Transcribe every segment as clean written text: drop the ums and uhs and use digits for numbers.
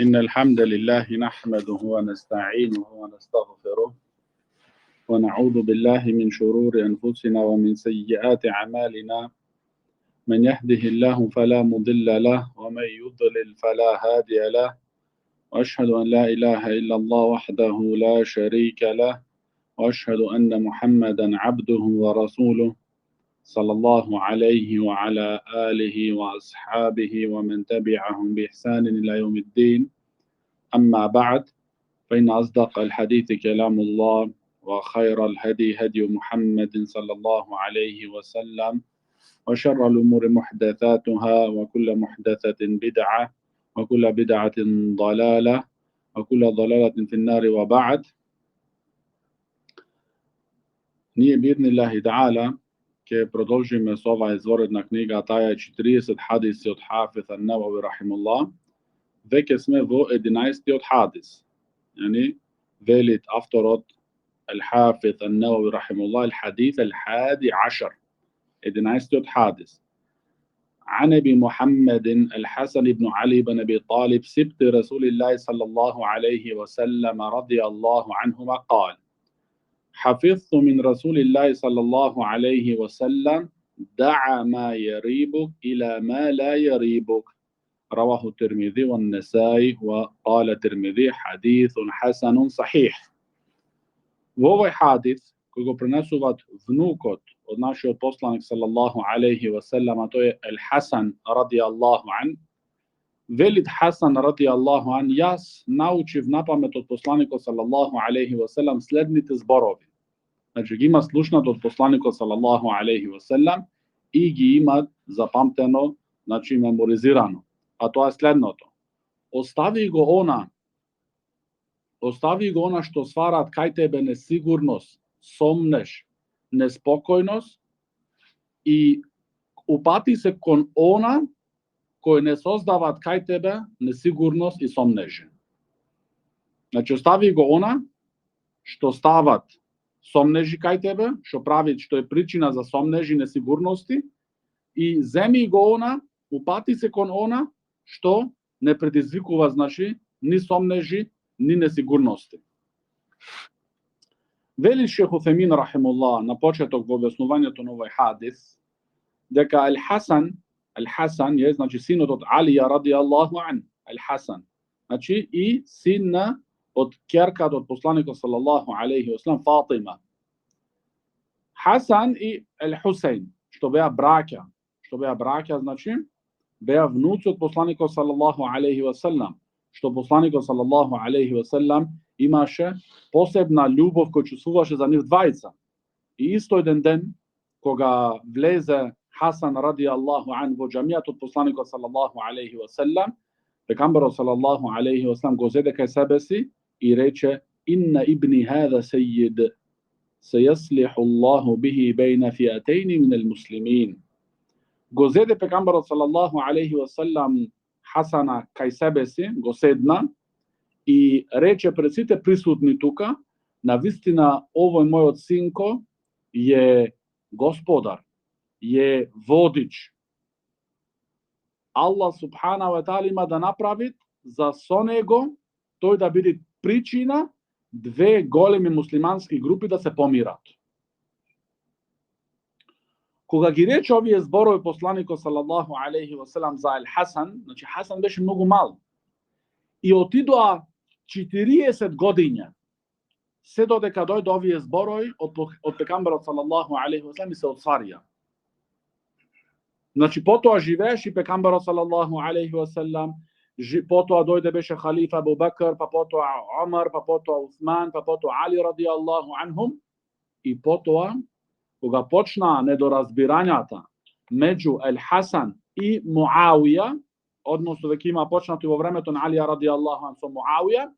إن الحمد لله نحمده ونستعينه ونستغفره ونعوذ بالله من شرور أنفسنا ومن سيئات أعمالنا. من يهده الله فلا مضل له ومن يضلل فلا هادي له، وأشهد أن لا إله إلا الله وحده لا شريك له، وأشهد أن محمدا عبده ورسوله صلى الله عليه وعلى آله وأصحابه ومن تبعهم بإحسان إلى يوم الدين. أما بعد، فإن أصدق الحديث كلام الله، وخير الهدي هدي محمد صلى الله عليه وسلم، وشر الأمور محدثاتها، وكل محدثة بدعة، وكل بدعة ضلالة، وكل ضلالة في النار. وبعد. Nije bi'idhnillahi ta'ala ke продолжиме со ова изворедна книга, таа е 40 хадиси од Хафиз ан-Навави рахимуллах. Веќе сме во 11-тиот хадис. يعني ذلك أفطرت الحافظ النووي رحمه الله الحديث 11 إذن عايزتوت حادث عن أبي محمد الحسن بن علي بن أبي طالب سبط رسول الله صلى الله عليه وسلم رضي الله عنهما قال: حفظت من رسول الله صلى الله عليه وسلم: دع ما يريبك إلى ما لا يريبك. رواه الترمذي والنسائي، وقال الترمذي حديث حسن صحيح. Во овој хадис кој го пренесуваат внукот од нашиот посланик салаллаху алейхи ва селем, а тој е Ел Хасан радијаллаху ан, велит Хасан радијаллаху ан: јас научив напамет од посланикот салаллаху алейхи ва селем следните зборови. Значи ги има слушнат од посланикот салаллаху алейхи ва селем и ги има запамтено, значи меморизирано. А тоа е следното: остави го она што сварат кај тебе несигурност, сомнеш, неспокојност, и упати се кон она кој не создават кај тебе несигурност и сомнежи. Значи остави го она што стават сомнежи кај тебе, што прави, што е причина за сомнежи, несигурности, и земи го она, упати се кон она што не предизвикува, значи, ни сомнежи, ни несигурности. Вели Шейх Утхаймин рахимуллах на почеток во објаснувањето на овој хадис дека Ел Хасан е, значи, синот од Алија радијаллаху ан, Ел Хасан, значи и син од ќерката од посланикот салаллаху алейхи ва селем Фатима. Хасан и Ел Хусейн, што беа браќа, значи беа внуци од посланикот салаллаху алейхи ва селем, што посланикот салаллаху алейхи ва селем имаше посебна љубов која чувствуваше за нив двајца. И исто еден ден кога влезе Хасан радијаллаху ан во џамијат од посланикот салаллаху алейхи ва селем, пегамберот салаллаху алейхи ва селем го зеде кај себе си и рече: инна ибни хада сејид сејаслиху Аллаху бихи бейна фијатейни мин ал-муслимин. Го зеде пегамберот салаллаху алейхи ва селем Хасана кај себе си, го седна и рече пред сите присутни тука: навистина овој мојот синко е господар, е водич. Аллах субхана ва таала има да направи за со него тој да биде причина две големи муслимански групи да се помират. Кога ги рече овие зборови посланикот салаллаху алейхи ва селем за Ел Хасан, значи Хасан беше многу мал и отидоа 40 годиња се додека дојде овие зборови од пегамберот салаллаху алейхи ва селем и се отстварија. Значи потоа живееше и пегамберот салаллаху алейхи ва селем, потоа дојде беше халифа Абу Бакр, па потоа Омар, па потоа Усман, па потоа Али радијаллаху анхум, и потоа кога почна недоразбирањата меѓу Ел Хасан и Муавија, односно веќе има почнато и во времето на Алија радијаллаху ан со Муавија,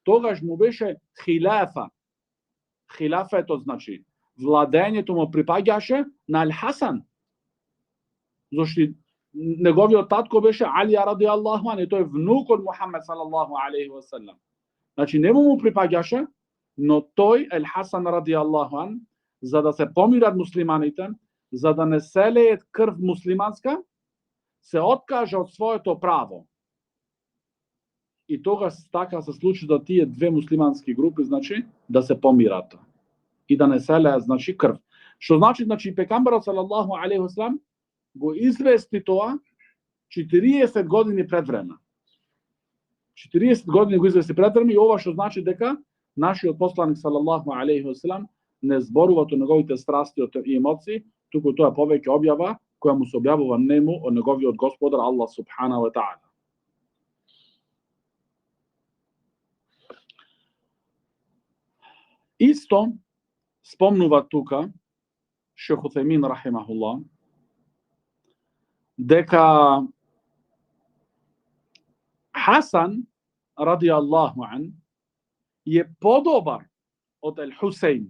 тогаш му беше хилафа. Хилафето, значи владењето му припаѓаше на Ел Хасан. Зошто неговиот татко беше Алија радијаллаху ан и тој е внук од Мухамед салаллаху алейхи ва селем. Значи не му припаѓаше, но тој Ел Хасан радијаллаху ан, за да се помират муслиманите, за да не се леет крв муслиманска, се откажа од своето право и тогаш така се случи да тие две муслимански групи, значи, да се помират и да не селеат, значи, крв. Што значи, пекамберот салаллаху алейхи веселем го извести тоа 40 години пред време. 40 години го извести пред време и ова што значи дека нашиот посланик салаллаху алейхи веселем не зборува од неговите страсти и емоции, туку тоа е повеќе објава која му се објавува нему од неговиот Господар Аллах субханаху ва таала. Исто спомнува тука Шейх Утхаймин рахимахуллах дека Хасан ради Аллаху ан е подобар од Ел Хусейн.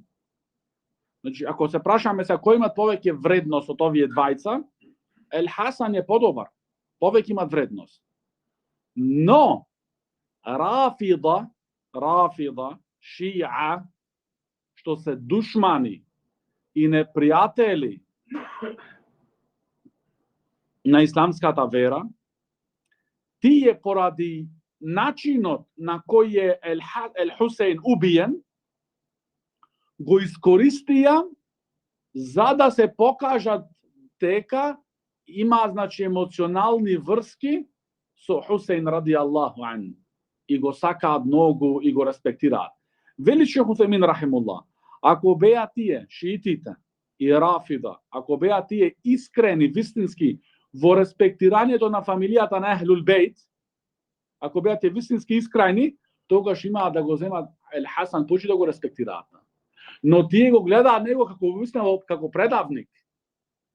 Значи, ако се прашаме се кој имат повеќе вредност од овие двајца, Ел Хасан е подобар, повеќе имат вредност. Но Рафида, Шиа, што се душмани и непријатели на исламската вера, тие поради начинот на кој е Ел Хусейн убиен, го искористија за да се покажат дека има, значи, емоционални врски со Хусейн ради Аллаху ан и го сакаат многу и го респектираат. Вели Шейх Утхаймин рахимуллах, ако беа тие шиитите и Рафида, ако беа тие искрени, вистински во респектирањето на фамилијата на Ахлул Бейт, ако беа тие вистински искрени, тогаш имаат да го земат Ел Хасан почи да го респектираат. Но тие го гледаат него како предавник.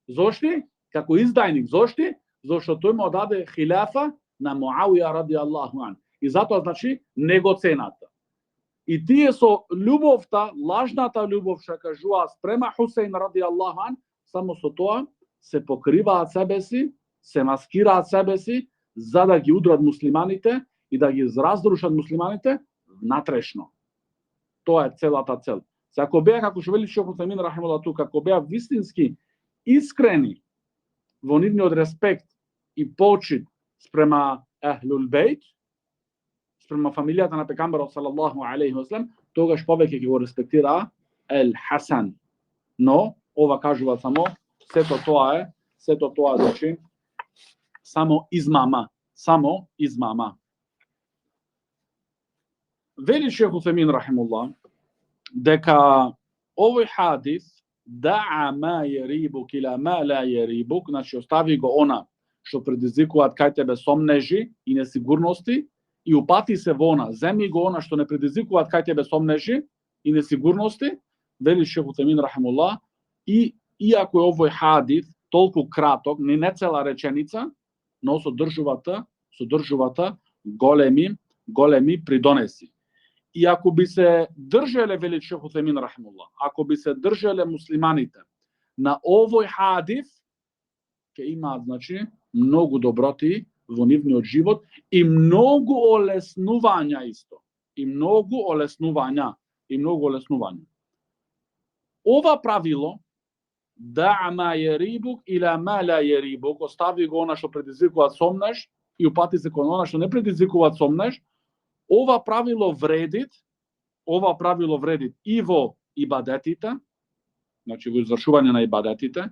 Зошто? Како издајник. Зошто? Зошто тој му даде хилафа на Муавија ради Аллаху ан. И затоа, значи, не го ценат. И тие со љубовта, лажната љубов, што кажува спрема Хусейн ради Аллаху ан, само со тоа се покриваат себе си, се маскираат себе си, за да ги удрат муслиманите и да ги разрушат муслиманите внатрешно. Тоа е целата цел. Ако беа, како што вели Шейх Утхаймин рахимахуллах тука, ако беа вистински искрени во нивниот респект и почит спрема Ахлул Бейт, спрема фамилијата на пекамберот салаллаху алейхи веселем, тогаш повеќе ќе го респектира Ел Хасан. Но ова кажува само сето тоа, значи само измама. Вели Шейх Утхаймин рахимахуллах дека овој хадис да'a ма ярибук ила ма ла ярибук, значи остави го она што предизвикуваат кај тебе сомнежи и несигурности и упати се во она, земи го она што не предизвикуваат кај тебе сомнежи и несигурности, вели Шейх Утхаймин рахимахуллах, и иако е овој хадис толку краток, не цела реченица, но содржувата големи придонеси. И ако би се држеле, вели Шейх Утхаймин рахимахуллах, ако би се држеле муслиманите на овој хадис, ќе имаат, значи, многу доброти во нивниот живот и многу олеснувања исто. Ова правило, да'a ма ярибук ила ма ла ярибук, остави го она што предизвикуваат сомнеж и упати се кон она што не предизвикуваат сомнеж, ова правило вредит и во ибадетите, значи во извршување на ибадетите,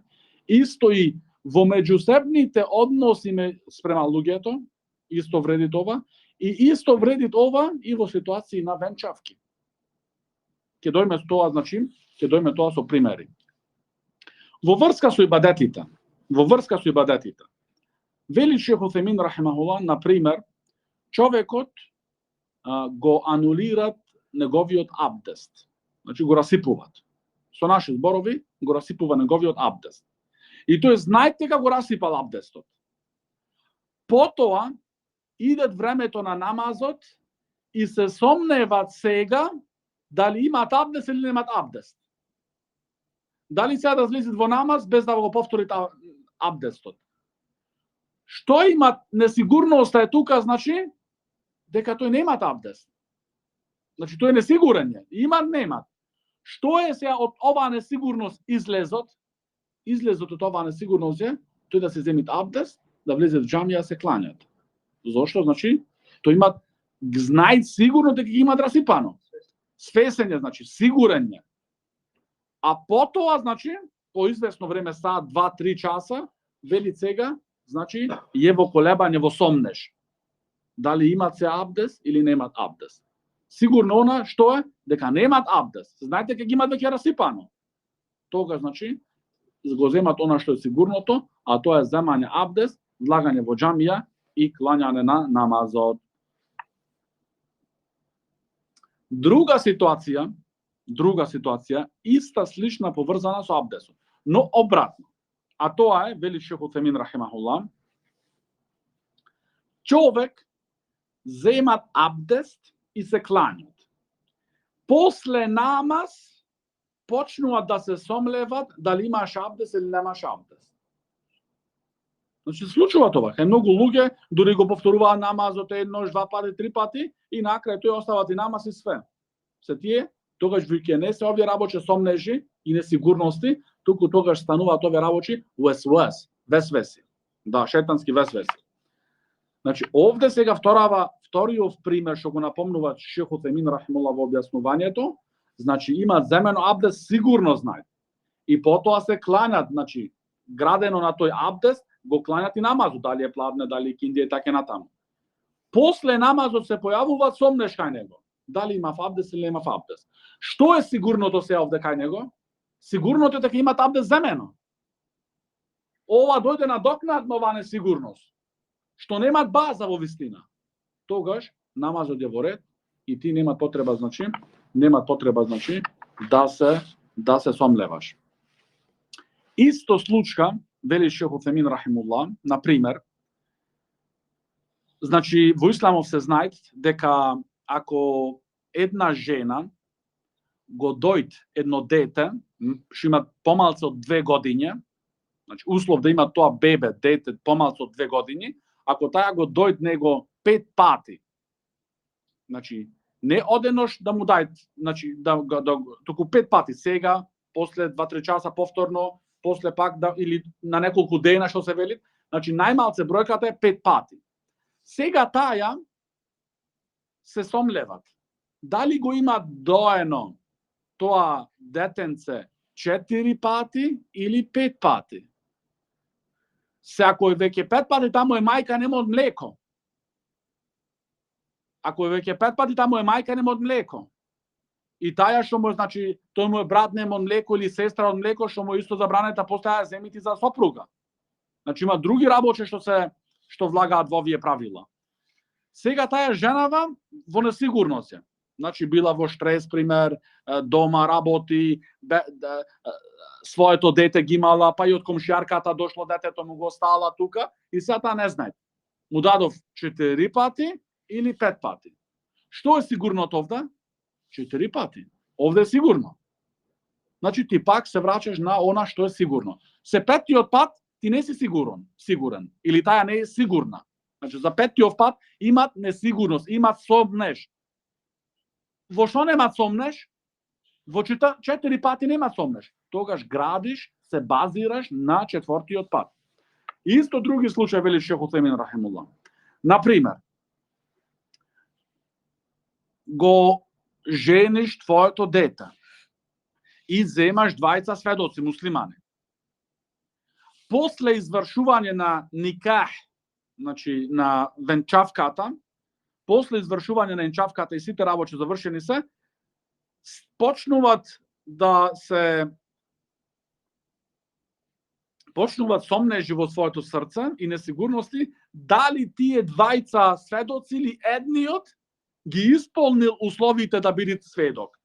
исто и во меѓусебните односи спрема луѓето, исто вреди ова, и исто вреди ова и во ситуации на венчавки. Ќе дојме тоа со примери. Во врска со ибадетите, вели Шейх Утхаймин рахимахуллах, на пример, човекот го анулират неговиот абдест. Значи го расипуваат. Со наши зборови го расипува неговиот абдест. И тој знае дека го расипал абдестот. Потоа идет времето на намазот и се сомневаат сега дали имаат абдест или немаат абдест. Дали сега да злезат во намаз без да го повторит абдестот. Што имат несигурноста е тука, значи дека тој немаат абдест. Значи тој е несигурен е. Имат, немат. Што е сега од оваа несигурност излезот? Излезот од оваа несигурност е тој да се земит абдест, да влезе в џамија, да се кланјат. Зошто? Значи тој имат знај сигурно дека ги имаат расипано. Свесен е, значи, сигурен е. А потоа, значи, по известно време, саат, 2-3 часа, вели сега, значи, е во колебање, во сомнеш. Дали имат се абдес или немат абдес. Сигурно она што е? Дека немат абдес. Знаете дека ги имат веќе расипано. Тога, значи, го земат она што е сигурното, а тоа е земање абдес, влагање во џамија и клањање на намазот. Друга ситуација, иста слична поврзана со абдесот, но обратно. А тоа е, вели Шейх Утемин рахимахуллах, човек земат абдест и се клањат. После намаз почнуваат да се сомлеват дали имаш абдес или немаш абдес. Значи, случува тоа. Е многу луѓе дури го повторуваат намазот еднош, 2 пати, 3 пати и на крај тој остават и намаз и све. Се тие, тогаш веќе не се овие работи сомнежи и несигурности, туку тогаш стануваат овие работи весвеси. Да, шейтански весвеси. Значи, овде сега вториот пример што го напомнува Шейх Утемин рахимуллах во објаснувањето, значи имаат земено абдес, сигурно знаат. И потоа се клањат, значи, градено на тој абдес, го клањат и намазот, дали е пладне, дали киндија и така натаму. После намазот се појавуваат сомнеш кај него. Дали има абдес или нема абдес. Што е сигурното се овде кај него? Сигурното е дека имат абдес земено. Ова дојде надокнадно оваа несигурност, што немат база во вистина. Тогаш намазот е во ред и ти нема потреба, значи, да се сомлеваш. Исто случка, вели Шейх Утемин рахимуллах, на пример, значи во исламов се знаат дека ако една жена го дојде едно дете, што има помалку од 2 години, значи услов да има тоа бебе, дете помалку од 2 години, ако таја го дојде него 5 пати, значи не одеднаш да му дај, значи туку 5 пати сега, после 2-3 часа повторно, после пак или на неколку дена што се вели, значи најмалце бројката е 5 пати. Сега таја се сомлеват. Дали го има доено тоа детенце 4 пати или 5 пати? Се ако е веќе 5 пати, таму е мајка, нема од млеко. Ако е веќе 5 пати, таму е мајка, нема од млеко. И таја што му, значи, тој му е брат, нема од млеко или сестра од млеко, што му исто забранета, постаја земити за сопруга. Значи има други работи што влагаат во овие правила. Сега таја женава во несигурност е. Значи била во штрес, пример, дома работи, своето дете ги имала, па и од комшијарката дошло детето, му го стала тука и сега таа не знае. Му дадов 4 пати или 5 пати. Што е сигурното овде? 4 пати. Овде е сигурно. Значи ти пак се враќаш на она што е сигурно. Се петтиот пат ти не си сигурен. Или таја не е сигурна. Значи за петтиот пат имат несигурност, имат сомнеш. Во што немат сомнеш? Во 4 пати немат сомнеш. Тогаш градиш, се базираш на 4-тиот пат. Исто други случаи, вели Шейх Утемин рахимуллах. Например, го жениш твоето дете и земаш двајца сведоци муслимани. После извршување на никах, значи на венчавката, после извршување на венчавката и сите работи завршени се, почнуваат сомнежи во своето срце и несигурности дали тие двајца сведоци или едниот ги исполнил условите да биде сведок.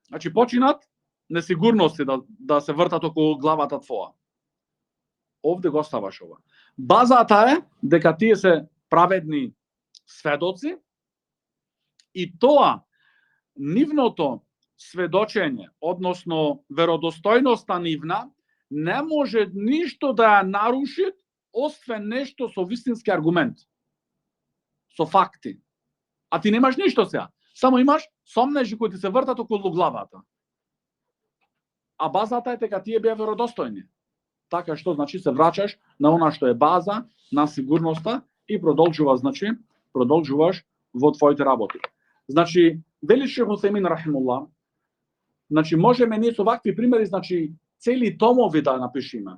Значи починат несигурности да се вртат околу главата твоја. Овде го ставаш ова. Базата е дека тие се праведни сведоци и тоа нивното сведочење, односно веродостојноста нивна, не може ништо да ја наруши, освен нешто со вистински аргумент, со факти. А ти немаш ништо сега. Само имаш сомнежи кои ти се вртат околу главата. А базата е дека тие беа веродостојни. Така што значи се враќаш на она што е база, на сигурноста и продолжува продолжуваш во твоите работи. Значи, вели Шейх Усеймин рахимуллах, значи можеме ние со вакви примери, значи цели томови да напишеме.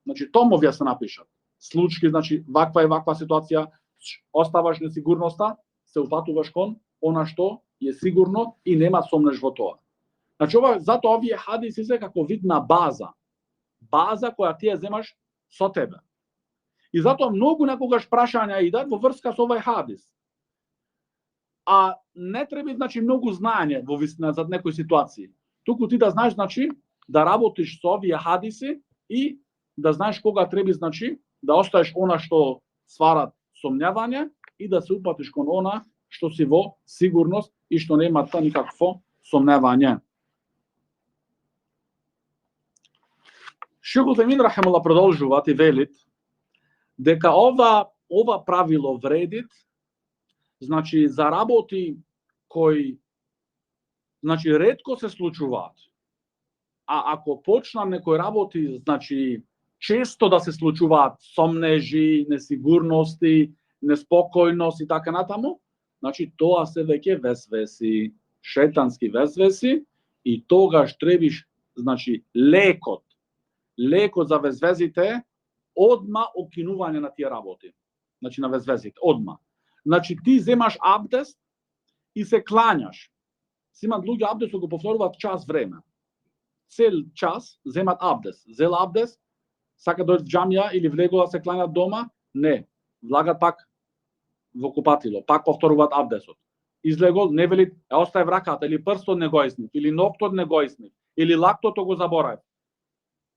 Значи томови се напишат. Случаи, значи ваква и ваква ситуација, оставаш несигурноста, се упатуваш кон она што е сигурно и нема сомнеш во тоа. Значи ова затоа овие хадиси се како вид на база која ти ја земаш со тебе. И затоа многу некогаш прашања идат во врска со овој хадис. А не треба значи многу знаење во вистина за некои ситуации. Туку ти да знаеш значи да работиш со овие хадиси и да знаеш кога треба значи да оставиш она што свара сомњавање и да се упатиш кон она што си во сигурност и што нема никакво сомневање. Шейх Усеймин рахимуллах продолжуваат и велит дека ова правило вредит значи за работи кои значи ретко се случуваат. А ако почнам некои работи, значи често да се случуваат сомнежи, несигурности, неспокојност и така натаму, значи тоа се веќе весвеси, шејтански весвеси и тогаш требиш значи лекот за весвезите одма окинување на тие работи. Значи на весвезите одма. Значи ти земаш абдест и се клањаш. Имат луѓе абдест го повторуваат час време. Цел час земат абдест. Зел абдест, сака дојдат в џамија или влегува се клањат дома, не. Влагат пак во купатило, пак повторуваат абдестот. Излегол, не вели, оставив раката, или прстот не го иснив, или ноктот не го иснив, или лактото го заборав.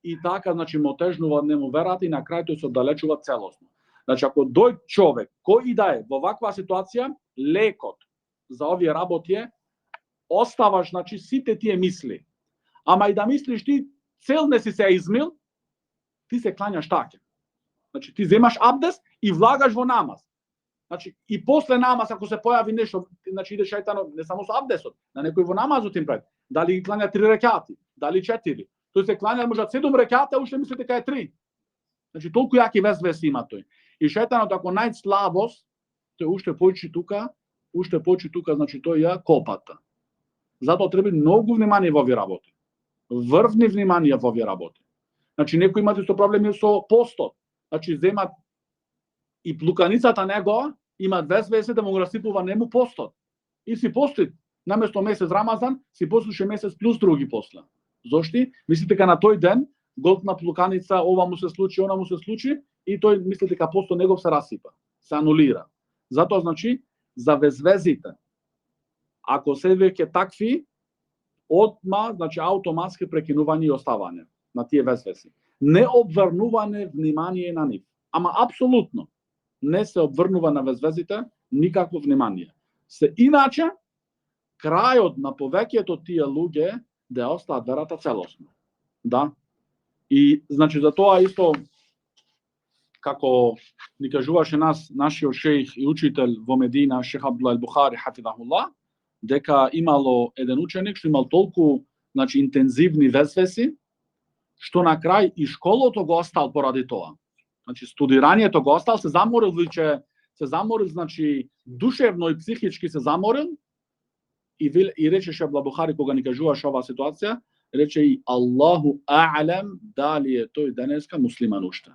И така, значи, му отежнува немуверата и на крај тој се оддалечува целосно. Значи, ако дојде човек, кој и да е во ваква ситуација, лекот за овие работи е, оставаш, значи, сите тие мисли. Ама и да мислиш ти, цел не си се измил, ти се клањаш така. Значи, ти земаш абдест и влагаш во намаз. Значи, и после намаз, ако се појави нешто, значи, иде шајтанот, не само со абдестот, на некој во намазот им прави. Дали ги клања 3 рекати, дали 4. Тој се клања можат 7 реката, уште мисли дека е 3. Значи, толку јаки весвес има тој. И шајтанот, ако најд слабост, тој уште појчи тука, значи, тој ја копата. Затоа треба многу внимание во овие работи. Врвни внимание во овие работи. Значи, некои имат исто проблеми со постот. Значи, земат и плуканицата него, имат весвесе да му го расипува нему постот. И си постит, наместо месец Рамазан, си послуше месец плюс други после. Зошти? Мислите дека на тој ден, голтна плуканица, ова му се случи, она му се случи, и тој мисли дека постот негов се расипа, се анулира. Затоа, значи, за весвезите, ако се веќе такви, одма, значи, автоматски прекинување и оставање на тие весвеси. Не обврнување внимание на нив. Ама апсолутно не се обврнува на весвезите никакво внимание. Се иначе, крајот на повеќето тие луѓе да остаат верата целосно. Да. И, значи, за тоа исто, како ни кажуваше нашиот шејх и учител во Медина, шејх Абдулла ал-Бухари, хафидахуллах, дека имало еден ученик што имал толку, значи, интензивни весвеси, што на крај и школото го остал поради тоа. Значи, студирањето го остал, се заморил, значи, душевно и психички се заморил, и речеше Бухари, кога ни кажуваше оваа ситуација, рече и Аллаху а'лам дали е тој денеска муслиман уште.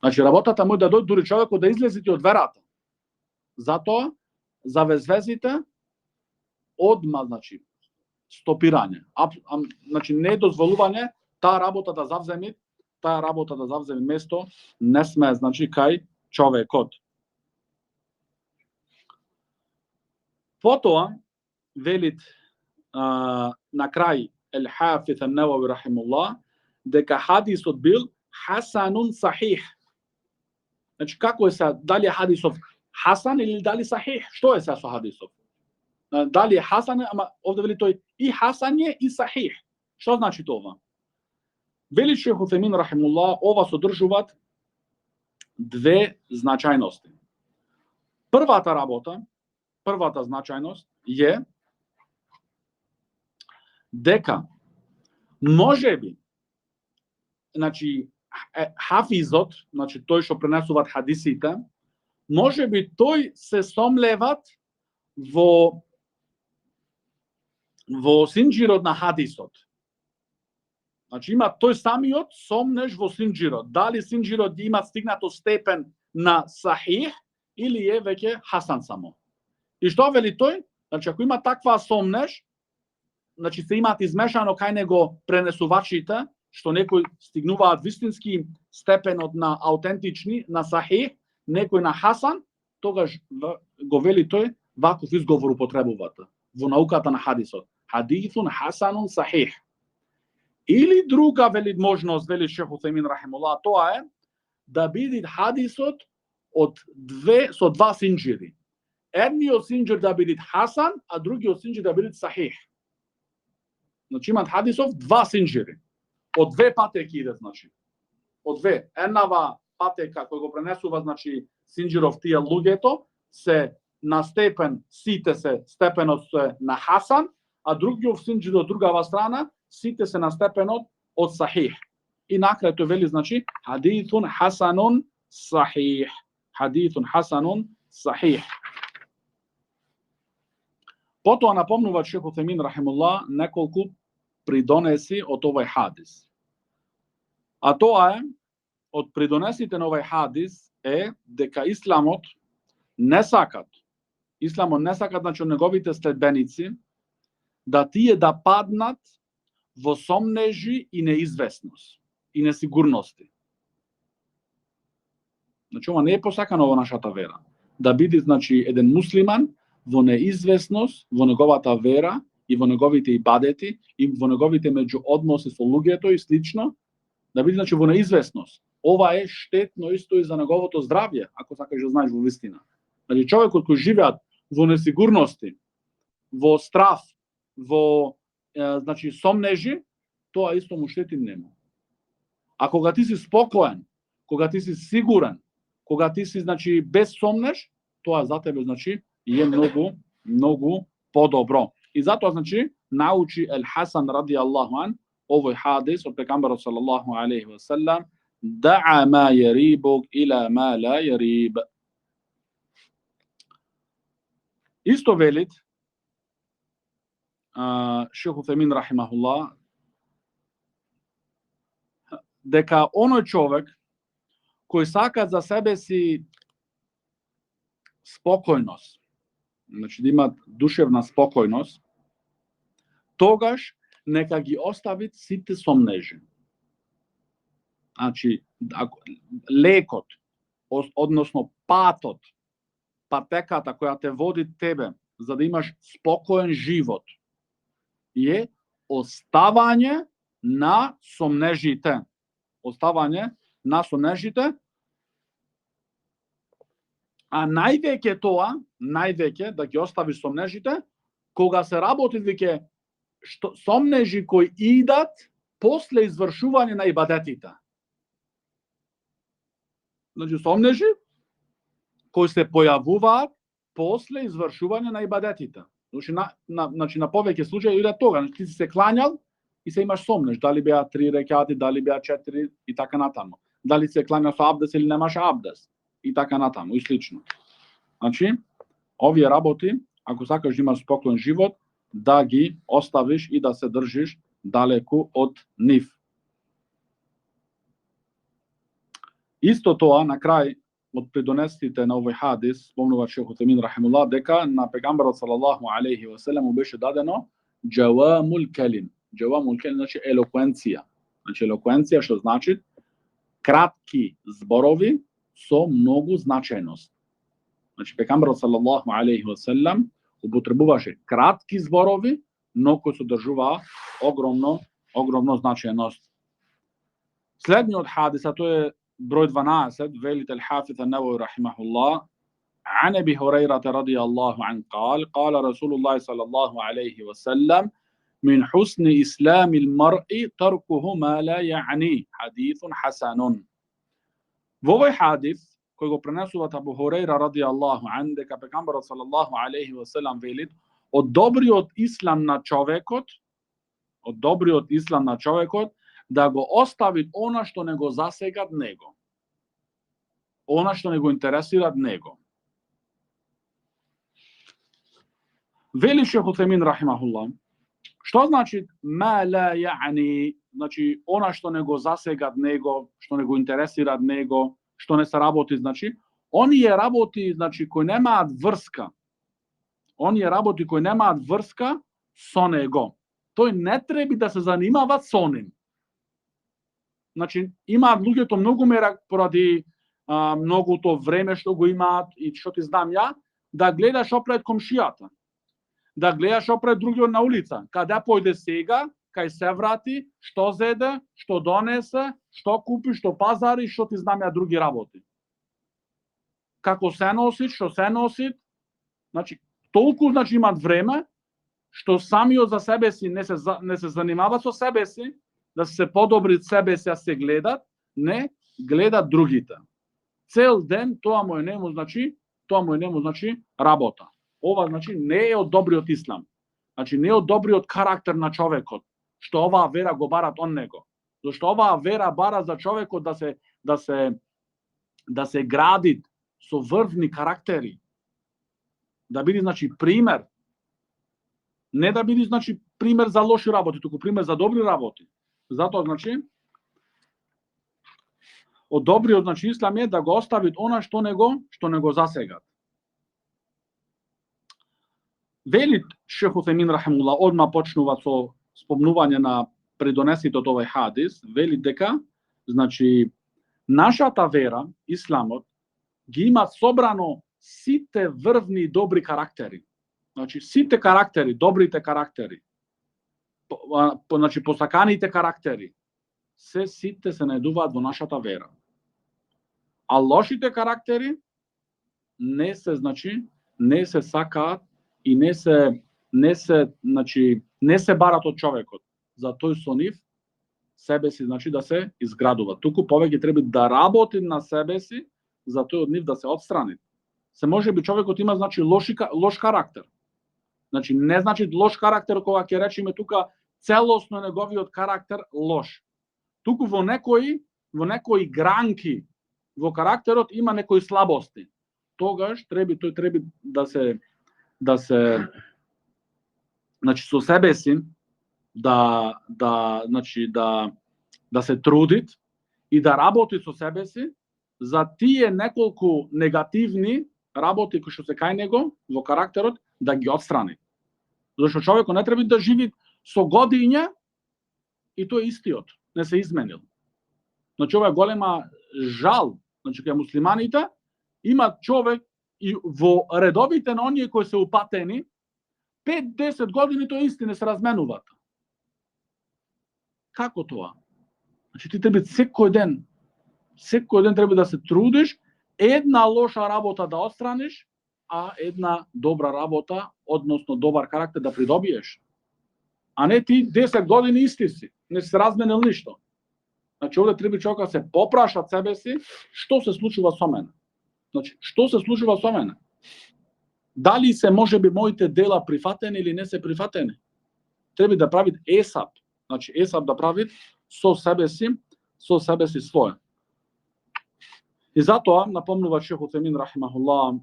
Значи, работата му да дојде дури човекот да излезете од верата. Затоа, за весвезите, одма, значи, стопирање. Значи, не дозволување таа работа да завземе место, не сме, значи, кај човекот. Потоа, велит на крај Ел-Хафиз ан-Навави рахимуллах, дека хадисот бил хасанун сахих. Значи, како е се, дали е хадисов хасан или дали сахих? Што е се со хадисов? Дали е хасан, ама овде вели тој и хасан е и сахих. Што значи тоа? Вели Шейх Усеймин рахимуллах, ова содржуваат две значајности. Првата значајност е дека можеби, значи, хафизот, значи тој што пренесуваат хадисите, може би тој се сомлеват во синџирот на хадисот. Значи има тој самиот сомнеш во синџирот. Дали синџирот има стигнато степен на сахих или е веќе хасан само. И што вели тој? Значи ако има таква сомнеш, значи се имаат измешано кај него пренесувачите, што некои стигнуваат вистински степенот на аутентични, на сахих, некој на хасан, тогаш го вели тој, ваков изговор употребувате во науката на хадисот. Хадисун хасанун сахих. Или друга вели можност, вели Шейх Утхаймин рахимуллах, тоа е да биде хадисот со два синџири. Едниот синџир да биде хасан, а другиот синџир да биде сахих. Значи имат хадисов два синџири. Од две патеки иде, значи. Од две. Еднава патека кој го пренесува, значи синџиров тие луѓето се на степен, сите се степенот се на хасан, а другиот синџир од другава страна сите се на степенот од сахих. И накрај тој вели, значи, хадисун хасанун сахих. Хадисун хасанун сахих. Потоа напомнува Шейх Утхаймин рахимуллах неколку придонеси од овој хадис. А тоа е, од придонесите на овој хадис е дека исламот не сакат, значи од неговите следбеници, да тие да паднат во сомнежи и неизвестност и несигурности. Значи ова не е посакано во нашата вера. Да биде, значи, еден муслиман во неизвестност во неговата вера и во неговите ибадети и во неговите меѓуодноси со луѓето и слично, да биде, значи, во неизвестност. Ова е штетно исто и за неговото здравје, ако сакаш да знаеш во вистина. Значи човекот кој живеат во несигурности, во страф, во значи сомнежи, тоа исто му штети нему. А кога ти си спокоен, кога ти си сигурен, кога ти си, значи, без сомнеж, тоа за тебе, значи, е многу подобро. И затоа, значи, научи Ел Хасан ради Аллаху ан овој хадис од пегамберот салаллаху алейхи ва селем: "Да'a ма ярибук ила ма ла яриб." Исто велит Шейх Утхаймин рахимахуллах дека оној човек кој сака за себе си спокојност, значи да има душевна спокојност, тогаш нека ги остави сите сомнежи. Значи, лекот, односно патеката која те води тебе за да имаш спокоен живот, е оставање на сомнежите. Оставање на сомнежите, а највеќе да ги остави сомнежите, кога се работи веќе сомнежи кои идат после извршување на ибадетите. Значи сомнежи кои се појавуваат после извршување на ибадетите. Значи на повеќе случаи иде тога, значи ти си се клањал и се имаш сомнеш, дали беа 3 рекати, дали беа 4 и така натаму. Дали се клањал со абдес или немаш абдес и така натаму и слично. Значи, овие работи, ако сакаш да имаш спокоен живот, да ги оставиш и да се држиш далеку од нив. Исто тоа, на крај, од придонесите на овој хадис, спомнува Шейх Утхаймин рахимуллах, дека на пегамберот салаллаху алейхи ва селем му беше дадено джавамул келим. Джавамул келим значи елоквенција. Значи елоквенција што значи кратки зборови со многу значајност. Значи пегамберот салаллаху алейхи ва селем употребуваше кратки зборови, но кои содржуваа огромно значајност. Следниот хадис, а тоа е број 12, велит Ал-Хафиз Ан-Навави рахимахуллах: "Ан Аби Хурайра радијаллаху ан قال قال رسول الله صلى الله عليه وسلم من حسن إسلام المرء تركه ما لا يعني حديث حسن." Во овој хадис кој го пренесува Абу Хурайра радијаллаху ан, дека пегамберот салаллаху алейхи ва селем велит: од добриот ислам на човекот да го остави она што не го засегат него. Она што не го интересира него. Вели Шейх Утемин рахимахуллах, што значи ма ла я'ни, значи она што не го засега него, што не го интересира него, што не се работи, значи оние работи, значи кои немаат врска. Оние работи кои немаат врска со него. Тој не треба да се занимава со ним. Значи имаат луѓето многу мерак поради многуто време што го имаат и што ти знам ја, да гледаш опред комшијата. Да гледаш опред другиот на улица, каде појде сега, кај се врати, што зеде, што донесе, што купи, што пазари, што ти знам ја други работи. Како се носи, што се носи, значи толку значи имаат време што самиот за себе си не се занимава со себе си, да се подобрит себе си, а се гледат, не гледат другите. Цел ден тоа му е нему значи работа. Ова значи не е од добриот ислам. Значи не е од добриот карактер на човекот, што оваа вера го барат од него. Зашто оваа вера бара за човекот да се гради со врвни карактери. Да биде значи пример. Не да биде значи пример за лоши работи, туку пример за добри работи. Затоа значи од добриот значи ислам е да го оставит она што не го засегат. Велит Шейх Утемин рахимуллах, одма почнува со спомнување на придонесите од овој хадис, велит дека значи нашата вера, исламот, ги има собрано сите врвни и добри карактери. Значи сите карактери, добрите карактери, значи посаканите карактери, сите се најдуваат во нашата вера. А лошите карактери не се сакаат и не се барат од човекот. За тој со нив себе си значи да се изградува. Туку повеќе треба да работи на себе си, за тој од нив да се отстрани. Се може би човекот има значи лош карактер. Значи не значи лош карактер кога ќе речеме тука целосно неговиот карактер лош. Туку во некои гранки во карактерот има некои слабости. Тогаш тој треба да се значи со себе си да се трудит и да работи со себе си за тие неколку негативни работи кои што се кај него во карактерот да ги отстрани. Зашто човекот не треба да живи со годиња и тој истиот, не се изменил. Значи ова е голема жал, значи кај муслиманите има човек и во редовите на оние кои се упатени 5-10 години тој исти не се разменуваат. Како тоа? Значи ти треба секој ден треба да се трудиш една лоша работа да отстраниш, а една добра работа, односно добар карактер да придобиеш. А не ти 10 години исти си, не се разменил ништо. Значи овде треба човек да се попраша себе си, што се случува со мене. Значи, што се случува со мене? Дали се можеби моите дела прифатени или не се прифатени? Треба да прави есап. Значи есап да прави со себе си своје. И затоа напомнува Шейх Утемин рахимахуллах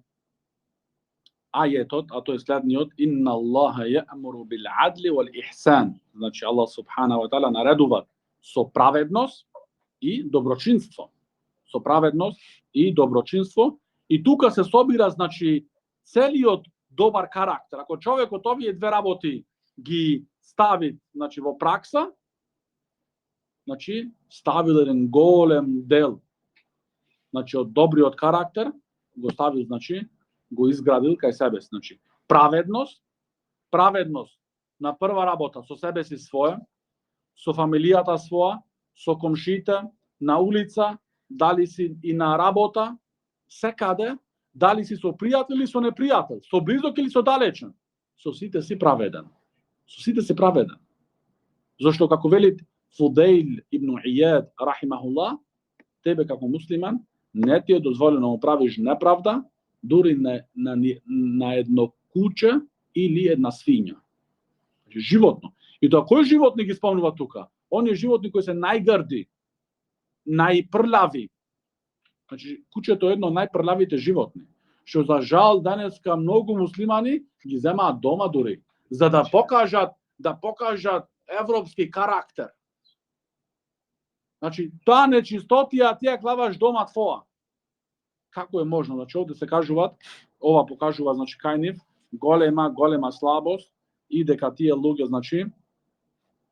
ајетот, а тоа е следниот: Инна Аллаха ја'муру бил адли вал ихсан. Значи Аллах субхана ва таала наредува со праведност и доброчинство. Со праведност и доброчинство. И тука се собира значи целиот добар карактер. Ако човекот овие две работи ги стави значи во пракса, значи ставил еден голем дел значи од добриот карактер, го ставил значи го изградил кај себе, значи праведност на прва работа со себе си своја, со фамилијата своја, со комшите, на улица, дали си и на работа, секаде, дали си со пријател или со непријател, со близок или со далечен, со сите си праведен. Со сите си праведен. Зошто како вели Фудейл ибн Ијад рахимахуллах, тебе како муслиман не ти е дозволено да правиш неправда, дури на едно куче или една свиња. Животно. И тоа кој животни ги спомнува тука? Оние животни кои се најгрди, најпрлави. Значи, кучето е едно од најпрлавите животни. што за жал денеска многу муслимани ги земаат дома дури, за да покажат европски карактер. Значи, таа нечистотија ти ја клаваш дома твоја. Како е можно? Значи, овде се кажуваат, ова покажува, значи, кај нив голема слабост и дека тие луѓе, значи,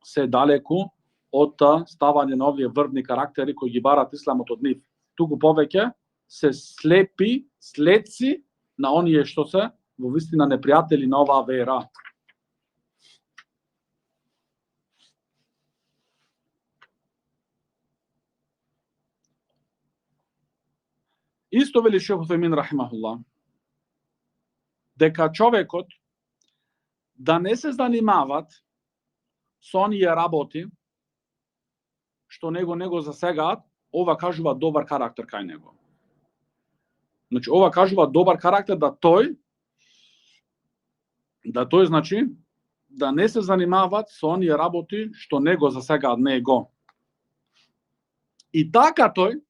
се далеку од ставање на овие врвни карактери кои ги барат исламот од нив. Туку повеќе се следци на оние што се во вистина непријатели на оваа вера. Исто вели Шейх Утхаймин рахимахуллах, дека човекот да не се занимават со оние работи што него засегаат, ова кажува добар карактер кај него. Значи, ова кажува добар карактер да тој значи, да не се занимават со оние работи што него засегаат него. И така тој,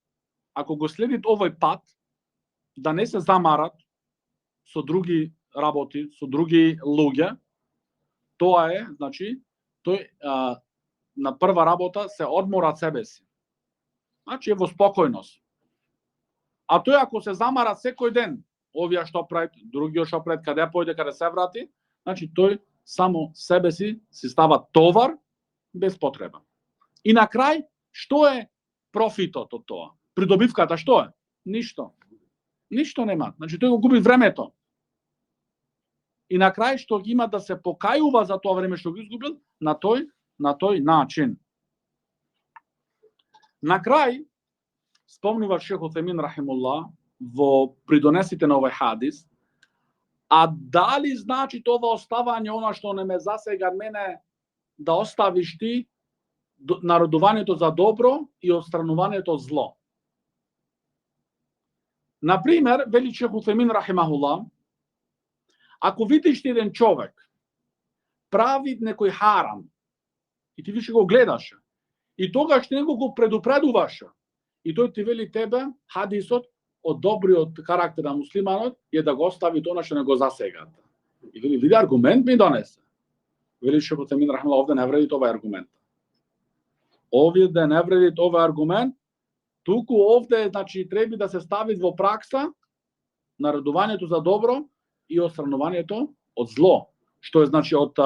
ако го следит овој пат, да не се замарат со други работи, со други луѓе, тоа е, значи, тој на прва работа се одмора од себе си. Значи е во спокојност. А тој ако се замара секој ден, овие што прават, другиот што прават, каде појде, каде се врати, значи тој само себе си става товар без потреба. И на крај, што е профитот од тоа? Придобивката што е? Ништо. Ништо нема. Значи тој го губи времето. И на крај што ги има да се покајува за тоа време што го изгубил на тој начин. На крај спомнува Шейх Утхаймин рахимуллах во придонесите на овој хадис, а дали значи тоа оставање она што не ме засега мене да оставиш ти народувањето за добро и отстранувањето од зло. Например, вели Шейх Утхаймин рахимахуллах, ако видиш ти еден човек прави некој харам и ти више го гледаш и тогаш него го предупредуваш и тој ти вели тебе хадисот од добриот карактер на муслиманот е да го остави тоа што не го засегат. И вели, види аргумент ми донесе. Вели Шейх Утхаймин рахимахуллах, овде не вреди овој аргумент. Овде не вреди овој аргумент, туку овде значи треба да се стави во пракса наредувањето за добро и отстранувањето од зло, што е значи од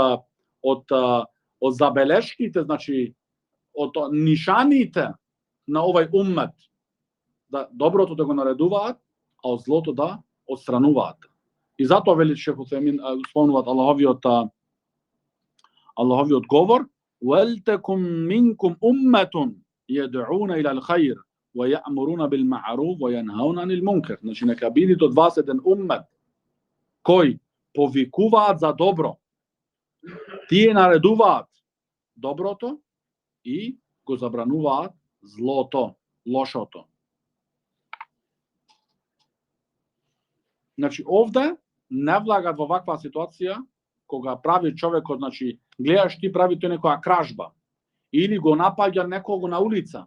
забелешките, значи од нишаните на овој уммет, да доброто да го наредуваат, а од злото да отстрануваат. И затоа вели Шейх Утхаймин спомнуваат Аллаховиот говор: "Валтакум минкум умматун јад'уна ила ал-хајр ва ја'муруна бил ма'руф ва јанхауна анил мункар." Значи нека биде од вас еден уммет кој повикуваат за добро, тие наредуваат доброто и го забрануваат злото, лошото. Значи овде не влагат во ваква ситуација кога прави човекот, значи гледаш ти прави тој некоја кражба или го напаѓа некого на улица.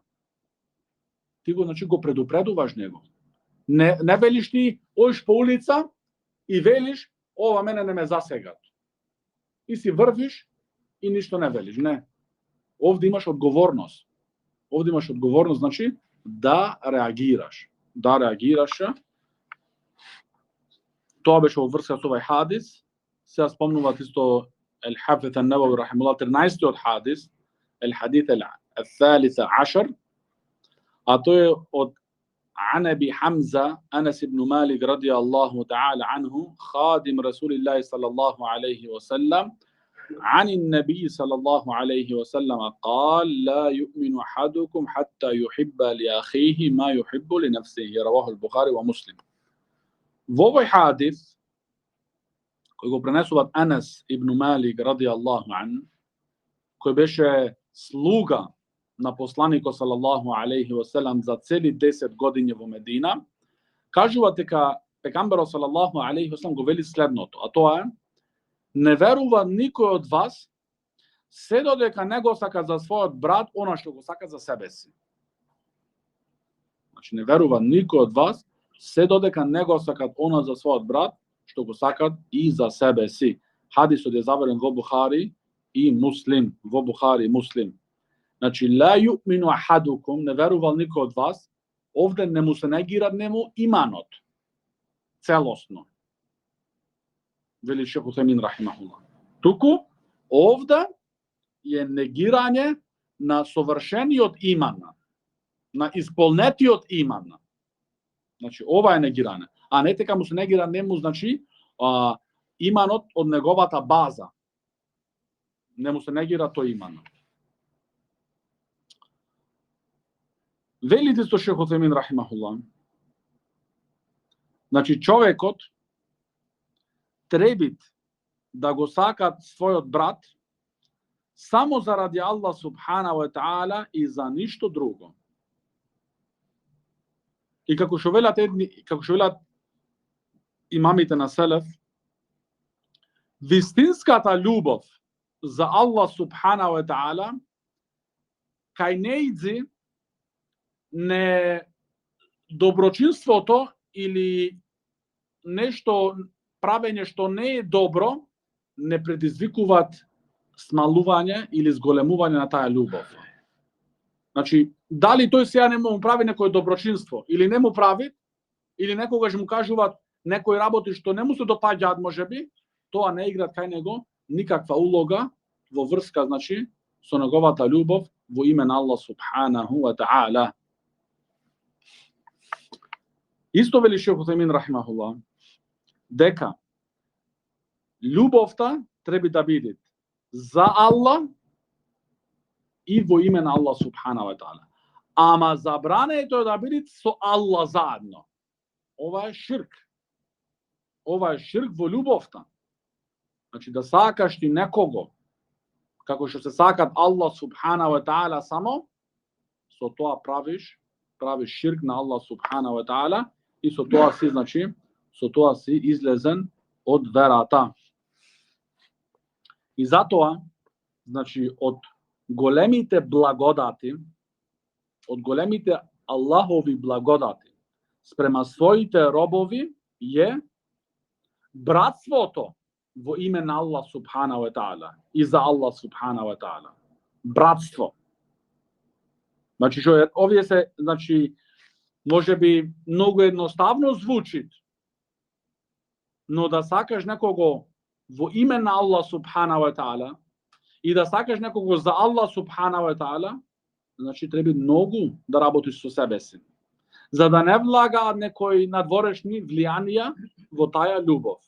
Ти го значи го предупредуваш него. Не велиш ти оиш по улица и велиш ова мене не ме засегат. И си врвиш и ништо не велиш. Не. Овде имаш одговорност. Овде имаш одговорност, значи да реагираш. Да реагираш. Тоа беше во врска со овој хадис. Сега спомнуваат исто Al-Hafiz An-Nawawi рахимахуллах 13-тиот хадис, Al-Hadith Al-Thalith Ashar, а тој е од عن أبي حمزة أنس بن مالك رضي الله تعالى عنه خادم رسول الله صلى الله عليه وسلم عن النبي صلى الله عليه وسلم قال: لا يؤمن أحدكم حتى يحب لأخيه ما يحب لنفسه. رواه البخاري ومسلم. Во овој хадис кој го пренесуваат Анас ибн Малик радијаллаху ан, кој беше слуга на посланикот салаллаху алейхи ва селам за цели 10 години во Медина, кажува дека пегамберот салаллаху алейхи ва селам го вели следното, а тоа е: не верува никој од вас се додека не го сака за својот брат она што го сака за себе си. Значи не верува никој од вас се додека не го сакат она за својот брат, што го сакат и за себе си. Хадисот е заверен во Бухари и Муслим, во Бухари и Муслим. Значи, ла ю'мину ахадукум, не верувал никој од вас, овде не му се негира нему иманот, целосно. Вели Шейх Утемин рахимахуллах. Туку, овде е негирање на совршениот имана, на исполнетиот имана. Значи, ова е негирање. А не дека му се негира нему, значи, иманот од неговата база. Не му се негира тој иманот. Велите со Шейх Утемин рахимахуллах. Значи, човекот требит да го сакат својот брат само заради Аллах субхана ва таала и за ништо друго. И како што велат имамите на селеф, вистинската љубов за Аллах субхана ва таала кај не идзи не доброчинството или нешто правење што не е добро не предизвикуваат смалување или зголемување на таа љубов. Значи, дали тој сега не му прави некој доброчинство или не му прави, или некогаш му кажуваат некои работи што не му се допаѓаат можеби, тоа не игра кај него никаква улога во врска, значи, со неговата љубов во име на Аллах субханаху ва таала. Исто вели Шейх Утемин рахимахуллах, дека љубовта треба да биде за Аллах и во име на Аллах субхана ва таала. Ама забрането е да биде со Аллах заедно. Ова е ширк. Ова е ширк во љубовта. Значи да сакаш ти некого како што се сакат Аллах субхана ва таала само, со тоа правиш ширк на Аллах субхана ва таала и со тоа си, значи, со тоа си излезен од верата. И затоа, значи, од големите благодати, од големите Аллахови благодати спрема своите робови е братството во име на Аллах субхана ва таала и за Аллах субхана ва таала. Братство. Значи, што овие се, значи, може би многу едноставно звучи, но да сакаш некого во име на Аллах субхана ва таала и да сакаш некого за Аллах субхана ва таала, значи треба многу да работиш со себе си, за да не влагаат некои надворешни влијанија во таа љубов,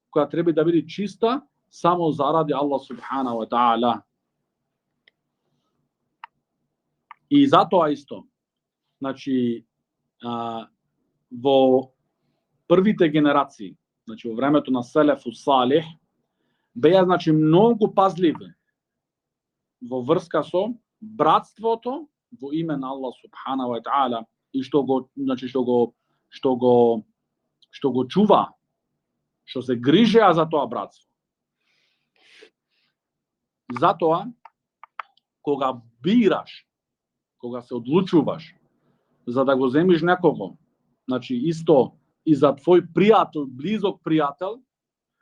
која треба да биде чиста само заради Аллах субхана ва таала. И затоа исто, значи, во првите генерации, значи во времето на Селефу Салих, беа, значи, многу пазливи во врска со братството во име на Аллах субхана ва таала и што го чува, што се грижеа за тоа братство. Затоа, кога бираш, кога се одлучуваш за да го земиш некого, значи исто и за твој пријател, близок пријател,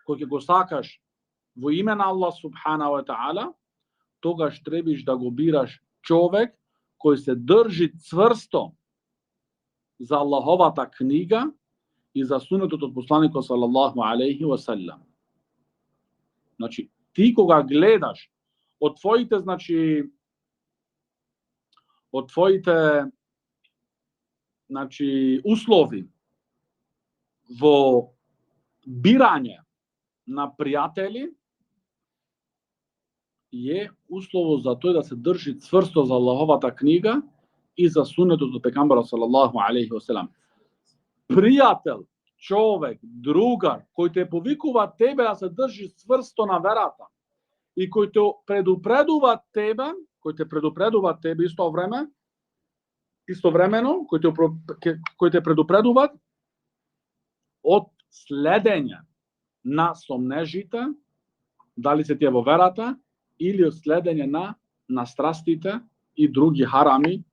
кој ќе го сакаш во име на Аллах субхана ва таала, тогаш требиш да го бираш човек кој се држи цврсто за Аллаховата книга и за сунетот од посланикот салаллаху алейхи ва салам. Значи, ти кога гледаш од твоите, значи, услови во бирање на пријатели, е услово за тој да се држи цврсто за Аллаховата книга и за сунетот од пегамберот салаллаху алейхи ва салам. Пријател, човек, другар, кој те повикува тебе да се држиш цврсто на верата и кој те предупредува тебе, истовремено, кој те предупредува од следење на сомнежите, дали се тие во верата, или од следење на страстите и други харами.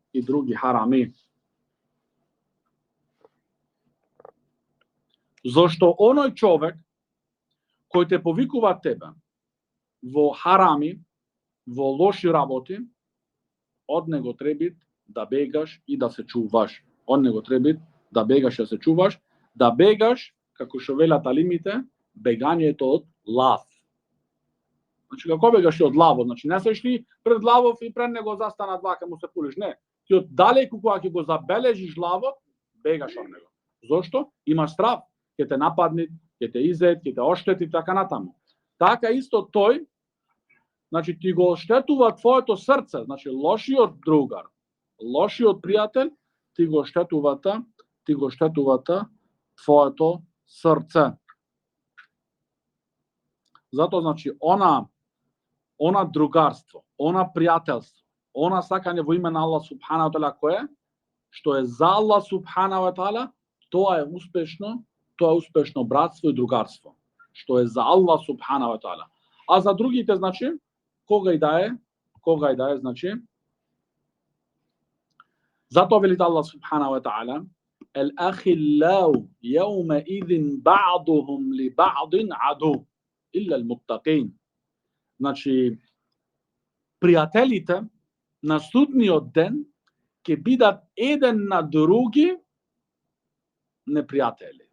Зошто оној човек кој те повикува тебе во харами, во лоши работи, од него треба да бегаш и да се чуваш. Од него треба да бегаш и да се чуваш, да бегаш, како што велат алимите, бегањето од лав. Значи, како бегаш од лавот? Значи, не сеш ли пред лавов и пред него застанат вака му се пулиш. Не. Ти од далеку кога ќе го забележиш лавот, бегаш од него. Зошто? Имаш страв. Ќе те нападне, ќе те изед, ќе те оштети, така натаму. Така исто тој, значи ти го оштетува твоето срце, значи лошиот другар, лошиот пријател, ти го оштетувата твоето срце. Затоа, значи, она другарство, она пријателство, она сакање во име на Аллах субхана ва таала кое? Што е за Аллах субхана ва таала, тоа е успешно братство и другарство. Што е за Аллах субхана ва таала. А за другите, значи, кога и да е, значи, затоа вели Аллах субхана ва таала, الأخلاء يومئذ بعضهم لبعض عدو إلا المتقين. Значи, пријателите на судниот ден ќе бидат еден на други непријатели.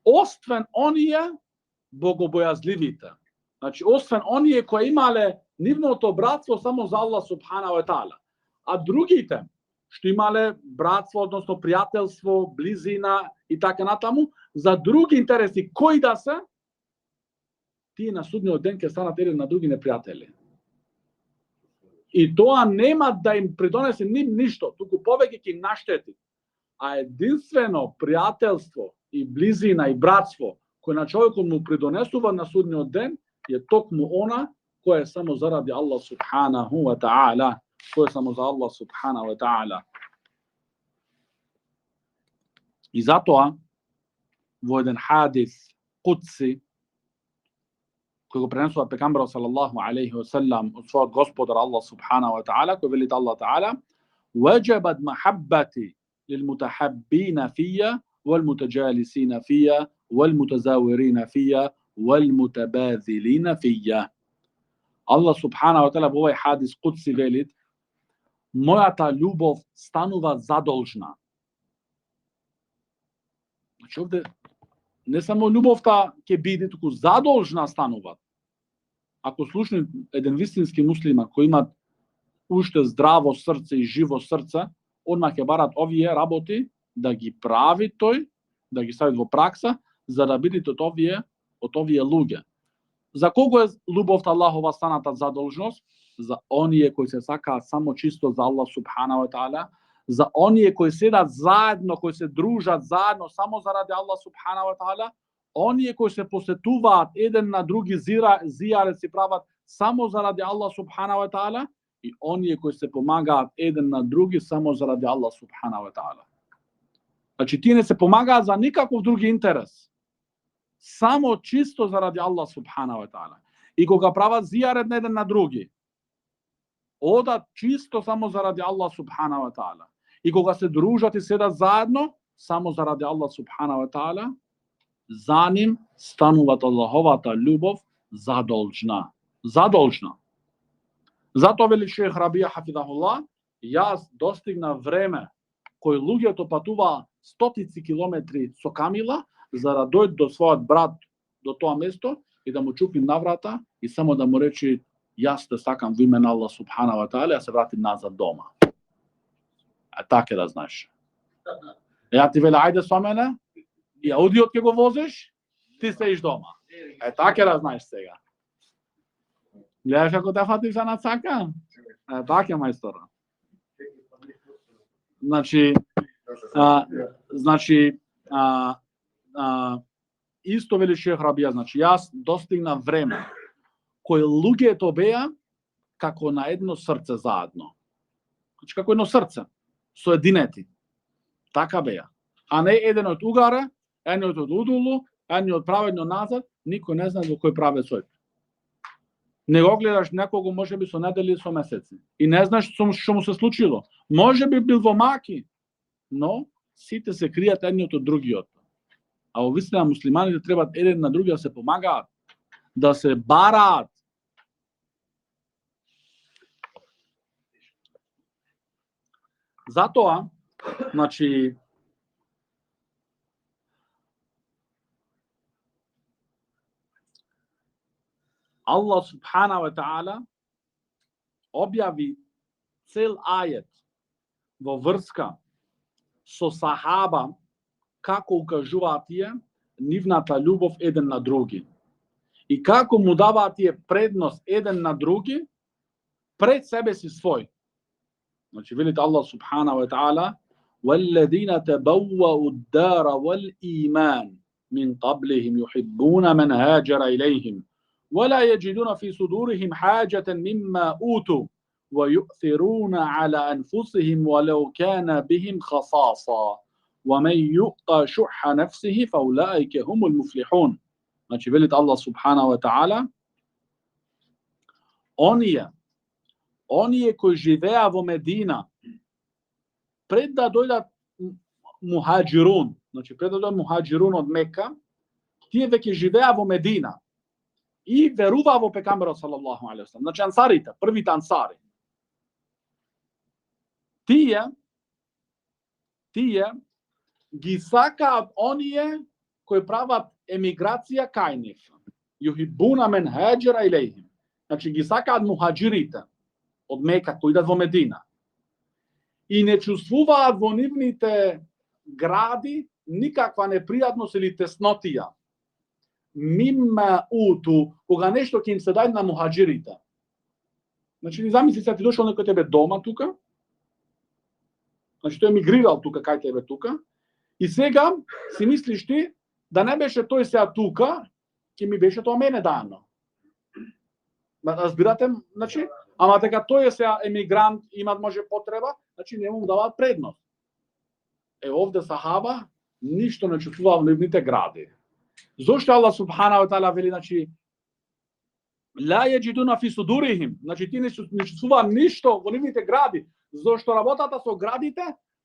Освен оние богобојазливите. Значи, освен оние кои имале нивното братство само за Аллах субхана ва таала. А другите што имале братство, односно пријателство, близина и така натаму, за други интереси кои да се, тие на судниот ден ќе станат еден на други непријатели. И тоа нема да им придонесе ништо, туку повеќе ќе им наштети. А единствено пријателство и близина и братство кој на човекот му придонесува на судниот ден е токму она кој е само заради Аллах субханаху ва таала, кој е само за Аллах субхана ва таала. И затоа во еден хадис кудси кој го пренесува пегамберот салаллаху алейхи ва селам од својот господар Аллах субхана ва таала, кој вели Аллах таала: "Ваджабат махаббати лилмутахаббина фия والمتجالسين فيها والمتزاورين فيها والمتباذلين فيها." Аллах субхана ва таала во овој хадис кудси велит: мојата љубов станува задолжна. Значи овде не само љубовта ќе биде, туку задолжна станува. Ако слушне еден вистински муслиман кој има уште здраво срце и живо срце, одма ќе барат овие работи да ги прави тој, да ги стави во пракса, за да бидат од овие луѓе. За кого е љубовта Аллахова станата задолжност? За оние кои се сакаат само чисто за Аллах субхана ва таала, за оние кои седат заедно, кои се дружат заедно само заради Аллах субхана ва таала, оние кои се посетуваат еден на други зијаре си прават само заради Аллах субхана ва таала, и оние кои се помагаат еден на други само заради Аллах субхана ва таала. Значи тие не се помагаат за никаков други интерес. Само чисто заради Аллах субхана ва таала. И кога прават зијарет на еден на други, одат чисто само заради Аллах субхана ва таала. И кога се дружат и седат заедно, само заради Аллах субхана ва таала, за ним стануват Аллаховата љубов задолжна. Задолжна. Затоа вели шех Рабија хафидахуллах, јас достигна време кој луѓето патува стотици километри со камила за да дојде до својот брат до тоа место и да му чукнем на врата и само да му речи: јас те сакам во име на Аллах субхана ва таала, се вратим назад дома. А така да знаеш. Ја ти веле ајде со мене, и аудиот ќе го возиш, ти се иш дома. Така да знаеш сега. Гледаш како те фати за нацака? Така мајстора. Значи, исто вели шех Рабија, значи јас достигна време кој луѓето беа како на едно срце заедно. Значи како едно срце, соединети. Така беа. А не еден од угаре, еден од удолу, еден од праведно назад, никој не знае во кој правец ој. Не го гледаш некого, може би со недели, со месеци. И не знаеш што му се случило. Може би бил во маки, но сите се кријат едниот од другиот. А во вистина муслиманите требаат еден на други да се помагаат, да се бараат. Затоа, значи, Аллах субхана ва таала објави цел ајет во врска со сахаба, како укажуваат тие нивната љубов еден на други. И како му даваат тие предност еден на други пред себе си свој. Значи, велите Аллах субхана ва таала: وَالَّذِينَ تَبَوَّأُوا الدَّارَ وَالْإِيمَانَ مِنْ قَبْلِهِمْ يُحِبُّونَ مَنْ هَاجَرَ إِلَيْهِمْ ولا يجدون في صدورهم حاجة مما أوتوا ويؤثرون على أنفسهم ولو كان بهم خصاصة ومن يؤق شح نفسه فأولئك هم المفلحون. Znači, velite Allah subhanahu wa ta'ala, onije koji živea vo Medina, pred da dojda muhađirun, znači pred da dojda muhađirun od Meka, tije veke živea vo Medina, и верува во пекамберот салаллаху алейхи ва саллем. Значи ансарите, првите ансари. Тие ги сакаат оние кои прават емиграција кај нив. Юхибуна мен хаџира илейхим. Значи ги сакаат мухаџирите од Мека кои идат во Медина. И не чувствуваат во нивните гради никаква непријатност или теснотија. Мимма уту, кога нешто ќе им се даде на мухаџирите. Значи, замисли се, ти дошол некој тебе дома тука, значи тој емигрирал тука, кај тебе тука, и сега си мислиш ти, да не беше тој сега тука, ќе ми беше тоа мене дано. Разбирате? Значи, ама дека тој е сега емигрант, има може потреба, значи не му даваат предност. Овде сахаба ништо не чувствува во нивните гради. Зошто Аллах субхана ва таала вели, значи, ла јеџидуна фи судурихим, значи ти не чувствува ништо во нивните гради, зошто работата со градите,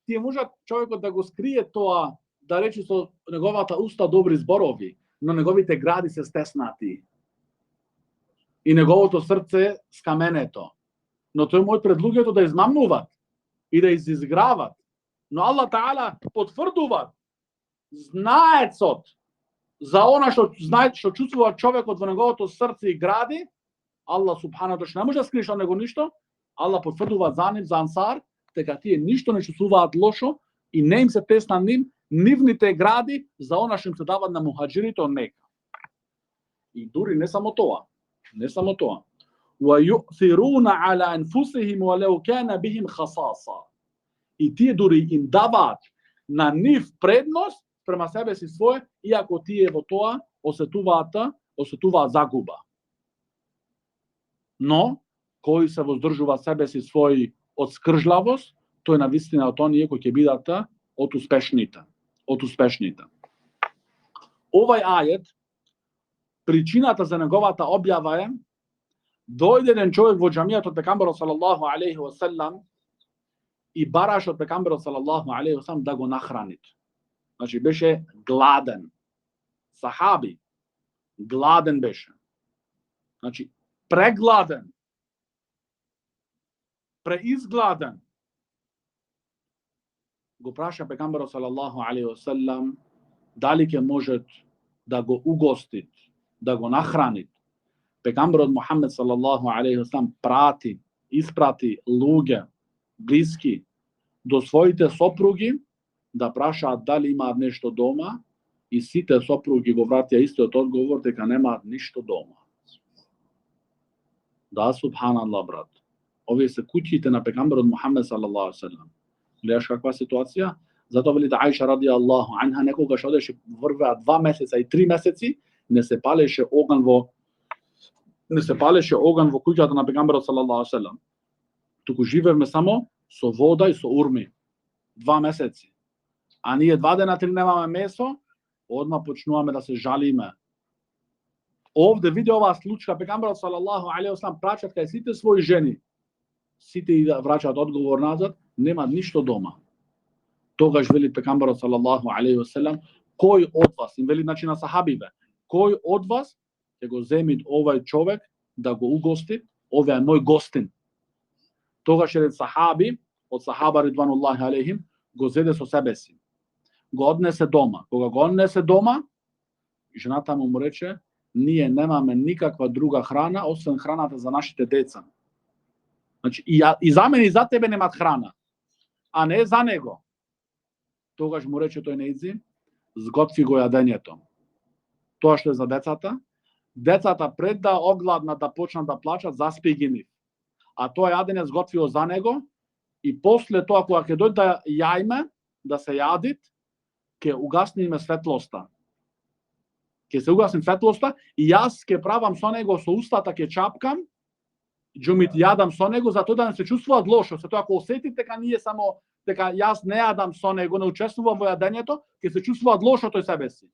тие можат човекот да го скрие тоа, да рече со неговата уста добри зборови, но неговите гради се стеснати. И неговото срце скаменето. Но тој може пред луѓето да измамнуваат и да изиграват. Но Аллах таала потврдува знаецот за она што чувствува човекот во неговото срце и гради. Аллах субхана не може да скриеш од него ништо. Аллах потврдува за нив, за ансар, дека тие ништо не чувствуваат лошо и не им се тесна нивните гради за она што им се дават на мухаџирите од Мека. И дури не само тоа. وَيُؤْثِرُونَ عَلَى أَنفُسِهِمْ وَلَوْ كَانَ بِهِمْ خَصَاصَةٌ. И тие дури им даваат на нив предност према себе си своје, иако тие во тоа осетуваат загуба. Но, кој се воздржува себе си свој од скржлавост, тој навистина од оние кои ќе бидат од успешните. Овај ајет, причината за неговата објава е, дојде еден човек во џамијата од пекамберот салаллаху алейхи ва саллам и бараше од пекамберот салаллаху алейхи ва саллам да го нахранит. Значи беше гладен. Сахаби. Гладен беше. Значи прегладен. Преизгладен. Го праша пекамберот салаллаху алейхи ва саллам дали ќе може да го угостит, да го нахранит. Пекамберот Мухамед салаллаху алейхи ва саллам испрати луѓе блиски до своите сопруги да прашаат дали имаат нешто дома, и сите сопруги го вратија истиот одговор дека немаат ништо дома. Да, субханаллах, брат. Овие се куќите на пекамберот Мухамед салаллаху алейхи ва саллам. Гледаш каква ситуација? Затоа велите Аиша радијаллаху анха, некогаш одеше, врвеа 2 месеца и 3 месеци, не се палеше оган во куќата на пегамберот салаллаху алейхи ва саллам. Туку живеевме само со вода и со урми. 2 месеци. А ние 2 дена 3 немаме месо, одма почнуваме да се жалиме. Овде види оваа случка, пегамберот салаллаху алейхи ва саллам прачат кај сите своји жени. Сите и да враќаат одговор назад, нема ништо дома. Тогаш вели пегамберот салаллаху алейхи ва саллам, кој од вас, им вели значи на сахабиве, кој од вас ќе го земи овај човек да го угости, овој е мој гостин. Тогаш еден сахаби, од сахаба ридвануллахи алейхим, го зеде со себе си. Го однесе дома. Кога го однесе дома, жената му рече, ние немаме никаква друга храна, освен храната за нашите деца. Значи, и за мене и за тебе немат храна, а не за него. Тогаш му рече тој нејзи, зготви го јадењето. Тоа што е за децата, децата пред да огладнат да почнат да плачат, заспи ги нив. А тоа јадење зготвио за него и после тоа кога ќе дојде да јајме, да се јадит, ќе угасниме светлоста. Ќе се угасни светлоста и јас ќе правам со него со устата, ќе чапкам, џумит јадам со него, затоа да не се чувствуваат лошо. Затоа ако осетите дека ние само дека јас не јадам со него, не учествувам во јадењето, ќе се чувствуваат лошо тој себе си.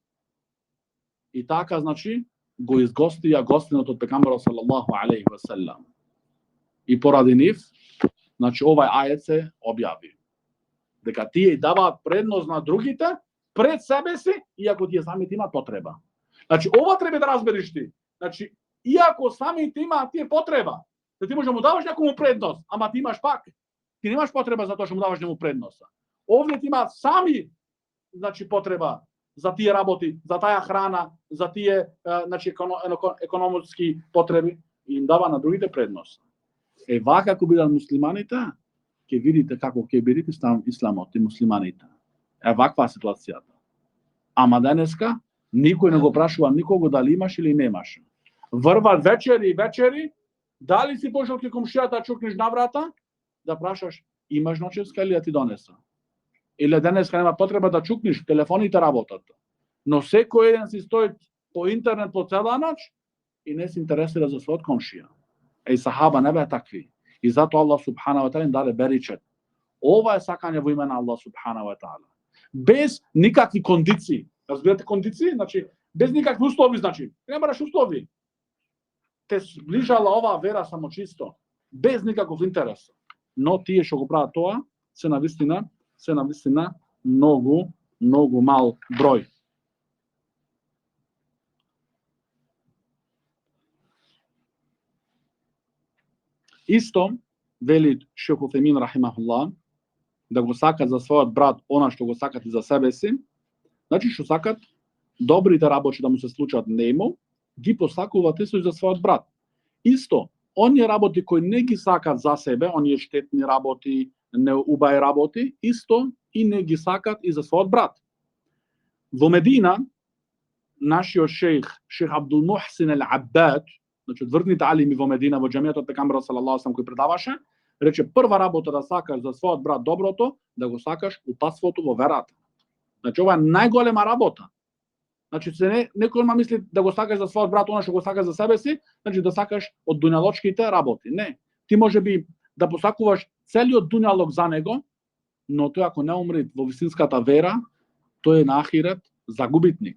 И така, значи, го изгостија гостинот од пекамберот салаллаху алейхи ва селам. И поради нив, значи овај ајет се објави. Дека тие даваат предност на другите пред себе си, иако тие самите имаат потреба. Значи, ова треба да разбереш ти. Значи, иако самите имаат тие потреба, да ти може да му даваш некому предност, ама ти имаш пак. Ти немаш потреба за тоа што му даваш нему предноста. Овде ти имаат сами, значи, потреба за тие работи, за таа храна, за тие, значи, економски потреби, и им дава на другите предност. Вака ако бидат муслиманите, ќе видите како ќе бидите исламот и муслиманите. Ваква ситуацијата. Ама денеска никој не го прашува никого дали имаш или немаш. Врват вечери и вечери, дали си пошел ке комшијата, чукнеш на врата, да прашаш имаш ночевска или да ти донеса. Или денеска нема потреба да чукнеш, телефоните работат. Но секој еден си стои по интернет по цела ноќ и не се интересира за својот комшија. Сахаба не беа такви. И затоа Аллах субханаху ва таала им даде беричет. Ова е сакање во име на Аллах субханаху ва таала. Без никакви кондиции. Разбирате кондиции? Значи, без никакви услови, значи. Не бараш услови. Те зближала оваа вера само чисто. Без никаков интерес. Но тие што го прават тоа, се навистина многу мал број. Исто, вели Шейх Утемин рахимахуллах, да го сакат за својот брат она што го сакат и за себе си, значи што сакат добрите работи да му се случат нему, ги посакуваат исто и за својот брат. Исто, оние работи кои не ги сакат за себе, оние штетни работи, неубави работи, исто и не ги сакат и за својот брат. Во Медина, нашиот шейх Абдул Мухсин ал-Аббад, значи врвните алими во Медина, во џамијатот пекамберот салаллаху алейхи кој предаваше, рече прва работа да сакаш за својот брат доброто, да го сакаш упатството во верата. Значи ова е најголема работа. Значи некој мисли да го сакаш за својот брат она што го сакаш за себе си, значи да сакаш од дуњалочките работи. Не, ти можеби да посакуваш целиот дуњалок за него, но тој ако не умре во вистинската вера, тој е на ахирет загубитник.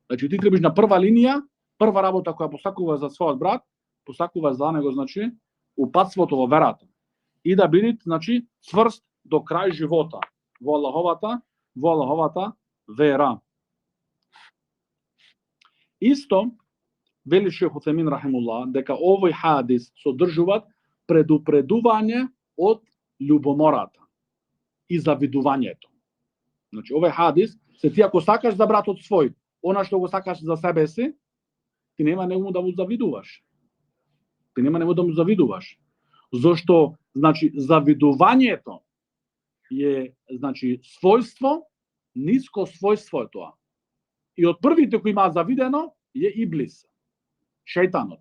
Значи ти требаш на прва линија, прва работа која посакува за својот брат, посакува за него, значи упатството во верата. И да бидат, значи, цврст до крај живота во Аллаховата вера. Исто, вели Шейх Утемин рахимуллах, дека овој хадис содржуваат предупредување од љубомората и завидувањето. Значи, овој хадис, се ти ако сакаш за братот свој, она што го сакаш за себе си, ти нема некому да му завидуваш. Зошто, значи, завидувањето е, значи, својство, ниско својство е тоа. И од првите кои имаат завидено е Иблис, шејтанот,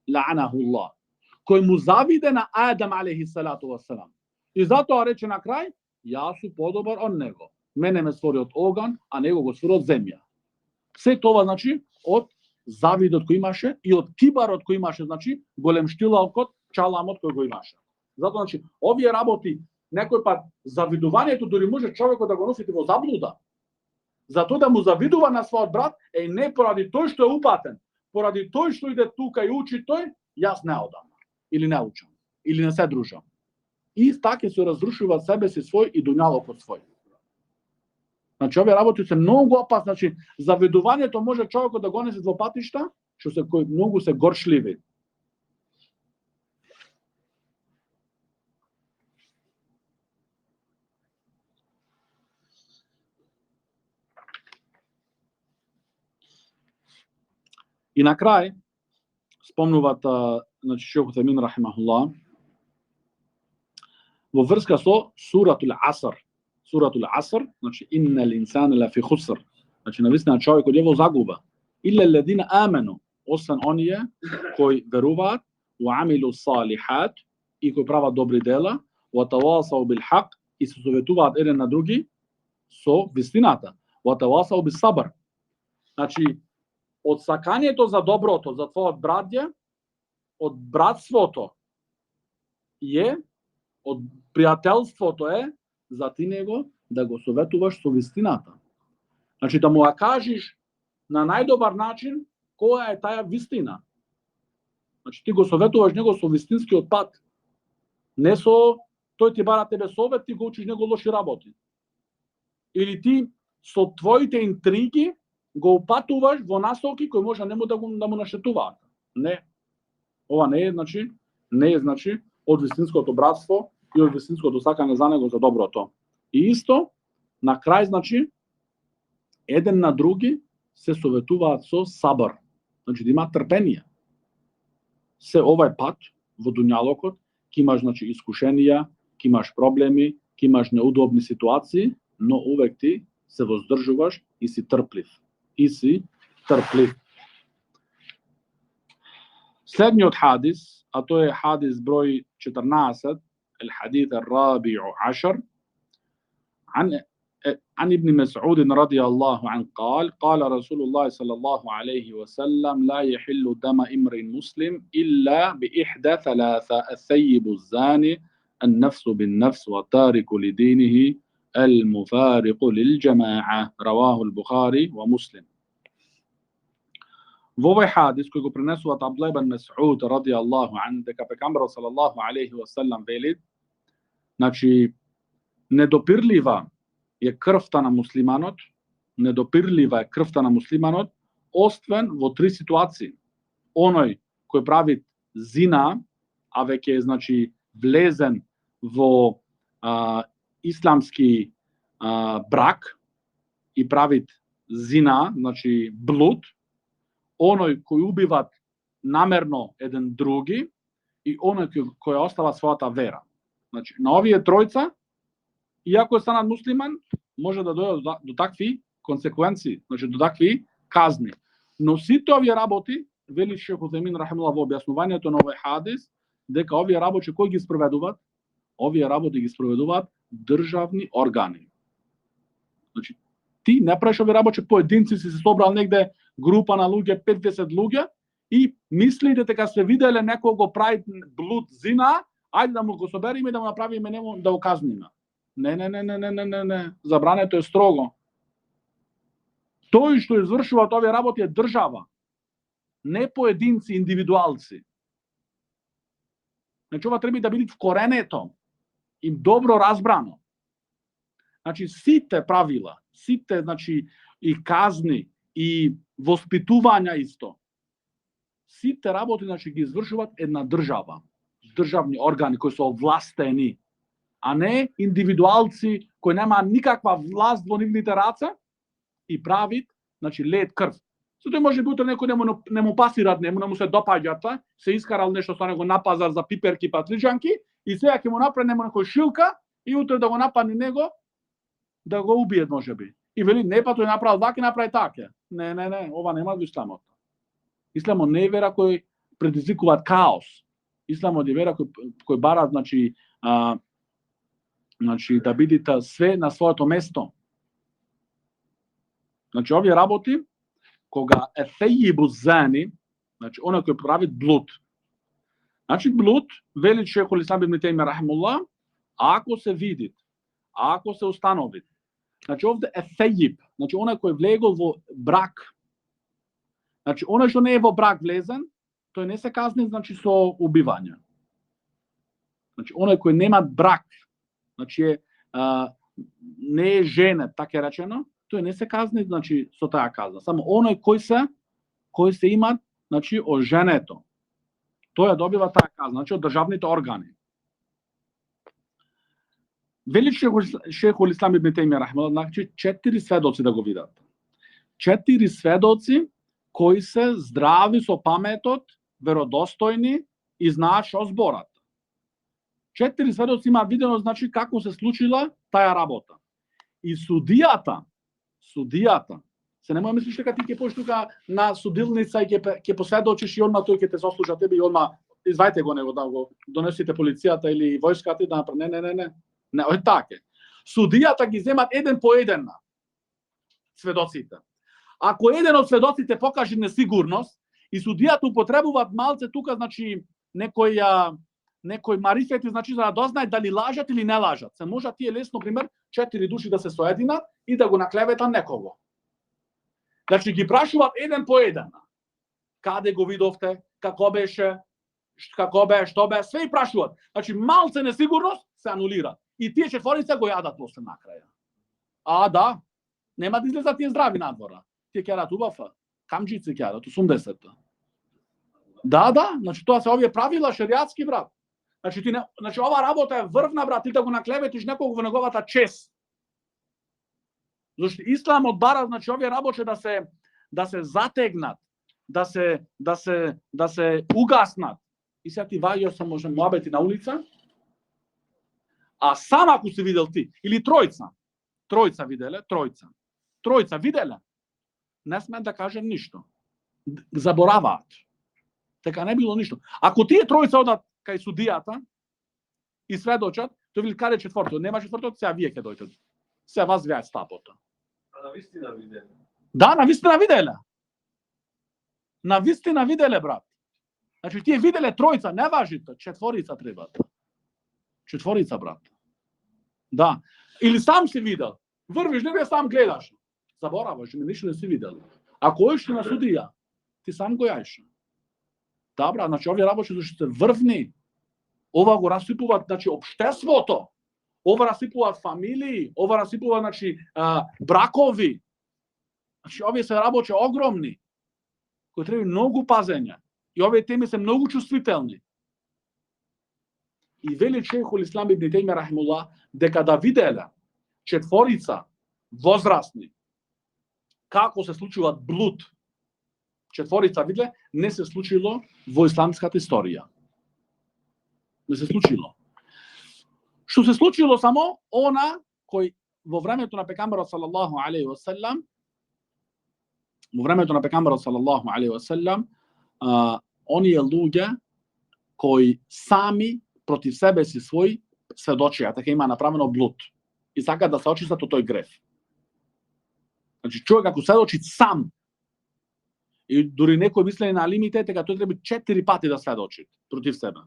ла'анахуллах, кој му завиде на Адам алейхи салату вассалам. И затоа рече на крај, јас сум подобар од него. Мене ме створи од оган, а него го створи од земја. Се тоа, значи, од завидот кој имаше и од кибарот кој имаше, значи, големштилокот, чаламот кој го имаше. Затоа, значи, овие работи, некој пат завидувањето дури може човекот да го носите во заблуда. Затоа да му завидува на својот брат, не поради тој што е упатен, поради тој што иде тука и учи тој, јас не одам, или не учам, или не се дружам. И така се разрушува себе си свој и дуњалокот свој. Значи овие работи се многу опасни. Значи завидувањето може човекот да го несе во патишта, што се кои многу се горшливи. И на крај спомнуваат значи Шейх Утемин рахимахуллах во врска со суратул Аср. Суратул Аср, значи иннал инсана лафи хуср. Значи навистина човекот е во загуба. Илля ледина амену, освен оние кои веруваат, wa амилу салихат и кои прават добри дела, wa тавасау бил хак и се советуваат еден на други со вистината, wa тавасау бис сабр. Значи од сакањето за доброто, за твојот браќе, од братството е, од пријателството е за ти него да го советуваш со вистината. Значи да му ја кажеш на најдобар начин која е таа вистина. Значи ти го советуваш него со вистинскиот пат. Не со тој ти бара тебе совет, ти го учиш него лоши работи. Или ти со твоите интриги го упатуваш во насоки кои може нему да му наштетуваат. Не. Ова не е значи од вистинското братство и од вистинското сакање за него за доброто. И исто на крај значи еден на други се советуваат со сабр. Значи да имаат трпение. Се овај пат во дуњалокот ќе имаш значи искушенија, ќе имаш проблеми, ќе имаш неудобни ситуации, но увек ти се воздржуваш и си трплив. Следниот хадис, а тоа е хадис број 14, الحديث الرابع عشر عن ابن مسعود رضي الله عنه قال رسول الله صلى الله عليه وسلم لا يحل دم امرئ مسلم إلا بإحدى ثلاثة الثيب الزاني النفس بالنفس والتارك لدينه المفارق للجماعة رواه البخاري ومسلم. Во овој хадис кој го пренесуваат Абдулlah ибн Мес'уд радијаллаху ан, дека пекамберот салаллаху алейхи ва селам вели, значи недопирлива е крвта на муслиманот, освен во три ситуации. Оној кој прави зина, а веќе е значи влезен во исламски брак и прави зина, значи блуд, оној кој убиват намерно еден други и оној кој остава својата вера. Значи на овие тројца, иако станат муслиман, може да дојдат до такви консеквенции, значи до такви казни. Но сите овие работи, вели Шейх Утемин рахимахуллах во објаснувањето на овој хадис, дека овие работи кои ги спроведуваат? Овие работи ги спроведуваат државни органи. Значи ти не правиш овие работи поединци, си се собрал негде група на луѓе, 5-10 луѓе и мислите дека се виделе некој го прави блуд зина, ајде да му го собериме и да му направиме нему да го казниме. Не. Забрането е строго. Тој што извршуваат овие работи е држава, не поединци, индивидуалци. Значи ова треба да биде вкоренето и добро разбрано. Значи сите правила, сите значи и казни и воспитувања исто. Сите работи значи ги извршуваат една држава, државни органи кои се овластени, а не индивидуалци кои нема никаква власт во нивните раце и правит значи лед крв. Сото може би утре некој не му пасират, не му се допаѓа, се искарал нешто со него на пазар за пиперки, патличанки и сега ќе му направи нему некој шилка и утре да го нападне него, да го убијат можеби. И вели не па тој направил вака и направи така. Не, ова нема во исламот. Исламот не е вера кој предизвикуваат хаос. Исламот е вера кој бара значи да бидите све на своето место. Значи овие работи кога е фејибу зани, значи оној кој прави блуд. Значи блуд, вели Шейхул Ислам ибн Теймија рахимуллах, ако се види, ако се установи, значи овде е фејиб, значи оној кој влегол во брак. Значи оној што не е во брак влезен, тој не се казни значи со убивање. Значи оној кој нема брак, значи не е женет, така е речено, тој не се казни, значи, со таа казна. Само оној кој се има, значи, од женето. Тој ја добива таа казна, значи, од државните органи. Вели Шейхул Ислам ибн Теймија рахимахуллах, значи 4 сведоци да го видат. 4 сведоци кои се здрави со паметот, веродостојни и знаат што зборат. 4 сведоци имаат видено, значи, како се случила таа работа. И судијата, се немој мислиш дека ти ќе поиш тука на судилница и ќе посведочиш и одма тој ќе те сослужа тебе и одма извајте го него да го донесите полицијата или војската и да направи. Не. Не, ој така. Судијата ги земат еден по еден на сведоците. Ако еден од сведоците покаже несигурност и судијата употребуваат малце тука, значи некој марифети, значи за да дознаат дали лажат или не лажат. Се можат тие лесно, пример, 4 души да се соединат и да го наклеветат некого. Значи ги прашуваат еден по еден. Каде го видовте, како беше, што бе, све и прашуваат. Значи малце несигурност се анулира. И тие четворица го јадат после накраја. Да, нема да излезат тие здрави надвора. Тие ќе јадат убав, камџици ќе јадат 80. Да, значи тоа се овие правила шеријатски, брат. Значи ова работа е врвна, брат, ти да го наклеветиш некого во неговата чест. Зашто Ислам одбара, значи овие работи да се затегнат, да се угаснат. И сега ти ваѓај со може муабети на улица, а сам ако си видел ти, или тројца виделе, не сме да кажем ништо. Забораваат. Така не било ништо. Ако тие тројца одат кај судијата и сведочат, тој вели каде четвртото? Нема четвртото, сега вие ќе дојдете. Сега вас веат стапото. А навистина виделе? Да, навистина виделе. Навистина виделе, брат. Значи тие виделе тројца, не важите, четворица требат. Четворица, брат. Да. Или сам си видел. Врвиш, не сам гледаш. Забораваш, ништо не си видел. Ако оиш на судија, ти сам го јаеш. Да, брат, значи овие работи зашто се врвни. Ова го расипуваат, значи, општеството. Ова расипуваат фамилии, ова расипуваат, значи, бракови. Значи, овие се работи огромни, кои треба многу пазење. И овие теми се многу чувствителни. И вели Шейхул Ислам ибн Теймија рахимахуллах дека да виделе четворица возрастни како се случува блуд. Четворица виделе, не се случило во исламската историја. Не се случило. Што се случило само она кој во времето на пекамберот салаллаху алейхи ва селем, оние луѓе кои сами против себе си свој сведочија, така има направено блуд и сака да се очистат од тој греф. Значи човек ако сведочи сам и дури некој мислење на алимите, дека тој треба 4 пати да сведочи против себе.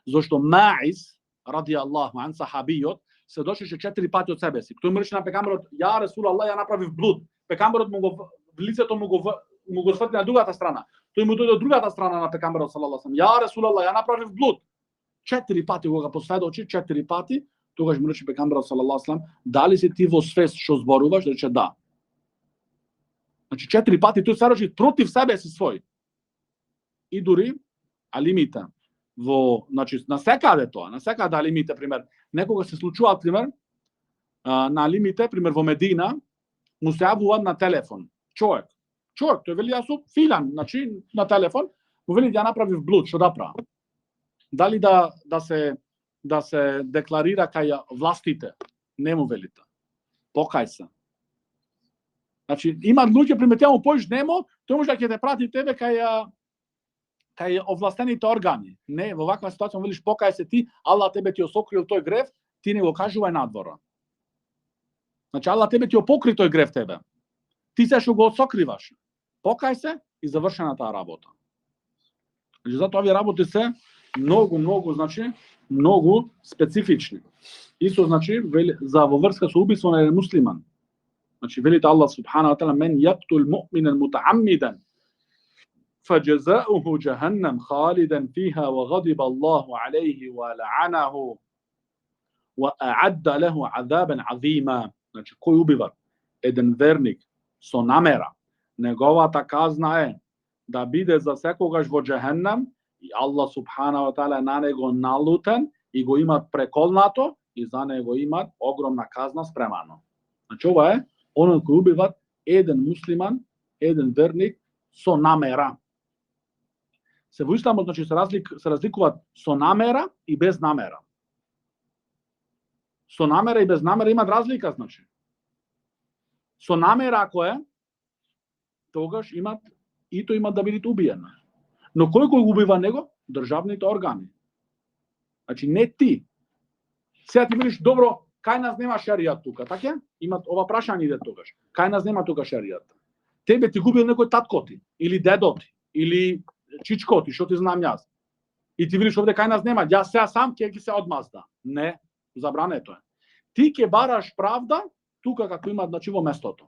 Зошто Маиз ради Аллаху ан сахабиот сведочеше 4 пати од себе си. Тој му рече на пекамберот: "Ја Расул Аллах, ја направив блуд." Пекамберот му го лицето му го сврти на другата страна. Тој му дојде од другата страна на пекамберот салаллаху алейхи ва салем: "Ја Расул Аллах, ја направив блуд." 4 пати го посведочи, 4 пати, тогаш му рече пекамберот салаллаху алейхи ва салем: "Дали си ти во свест што зборуваш?" Рече: "Да." Значи 4 пати тој сведочи против себе си свој. И дури алимите значи на секаде алимите, пример, некога се случува, пример, на алимите, пример во Медина, му се јавува на телефон човек, тој вели: "Јас сум филан", значи на телефон, му вели: "Ја направив блуд, што да правам?" Дали да се декларира кај властите? Не му велите. Покај се. Значи има луѓе, пример, тя му поиш немо, тој може да ќе те прати тебе кај овластените органи. Не, во ваква ситуација му велиш: "Покај се ти, Аллах тебе ти осокрил тој греф, ти не го кажувај надвора." Значи Аллах тебе ти опокри тој греф тебе. Ти се што го осокриваш. Покај се и завршена таа работа. Значи затоа овие работи се многу, значи многу специфични. Исто значи за во врска со убиство на муслиман. Значи велите Аллах субхана ва таала: "Мен јактул муъминан мутааммидан فجزاؤه جهنم خالدا فيها وغضب الله عليه ولعنه وأعد له عذابا عظيما." Значи кој убива еден верник со намера, неговата казна е да биде за секогаш во џехеннем и Аллах субхана ва таала на него налутен и го имат преколнато и за него имат огромна казна спремано. Значи ова е оној кој убиват еден муслиман, еден верник со намера. Се во исламот значи се разликуваат со намера и без намера. Со намера и без намера имат разлика, значи. Со намера ако е, тогаш имат и тој имат да бидат убиен. Но кој го убива него? Државните органи. Значи не ти. Сега ти видиш, добро, кај нас нема шеријат тука, така? Имат ова прашање иде тогаш. Кај нас нема тука шеријат. Тебе ти губил некој татко ти, или дедо ти, или чичко ти, што ти знам јас. И ти видиш овде кај нас нема, јас сега сам ќе ги се одмазда. Не, забрането е. Ти ќе бараш правда тука како има значи во местото.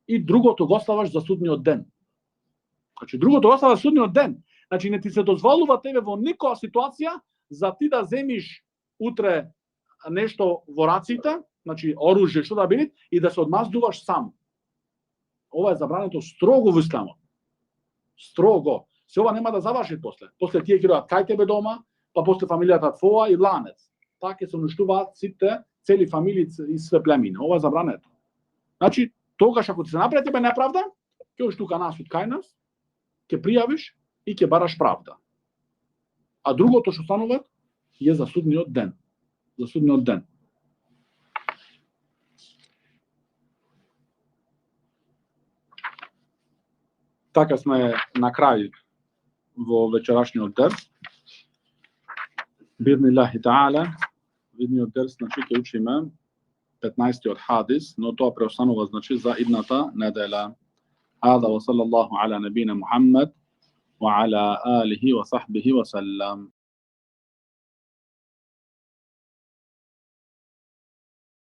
И другото го оставаш за судниот ден. Значи другото го оставаш за судниот ден. Значи не ти се дозволува тебе во никоја ситуација за ти да земиш утре нешто во раците, значи оружје што да биде и да се одмаздуваш сам. Ова е забрането строго во исламот. Строго. Се ова нема да заврши после. После тие ќе дојдат кај тебе дома, па после фамилијата твоја и ланец. Така се уништуваат сите цели фамилии и све племиња. Ова е забрането. Значи тогаш ако ти се направи тебе неправда, ќе одиш тука насуд кај нас, ќе пријавиш и ќе бараш правда. А другото што станува е за судниот ден. За судниот ден. Така сме на крај во вечерашниот дерс. Бирнилахи таала, видниот дерс значи ќе учиме 15-тиот хадис, но тоа преостанува значи за идната недела. هذا وصلى الله على نبينا محمد وعلى آله وصحبه وسلم.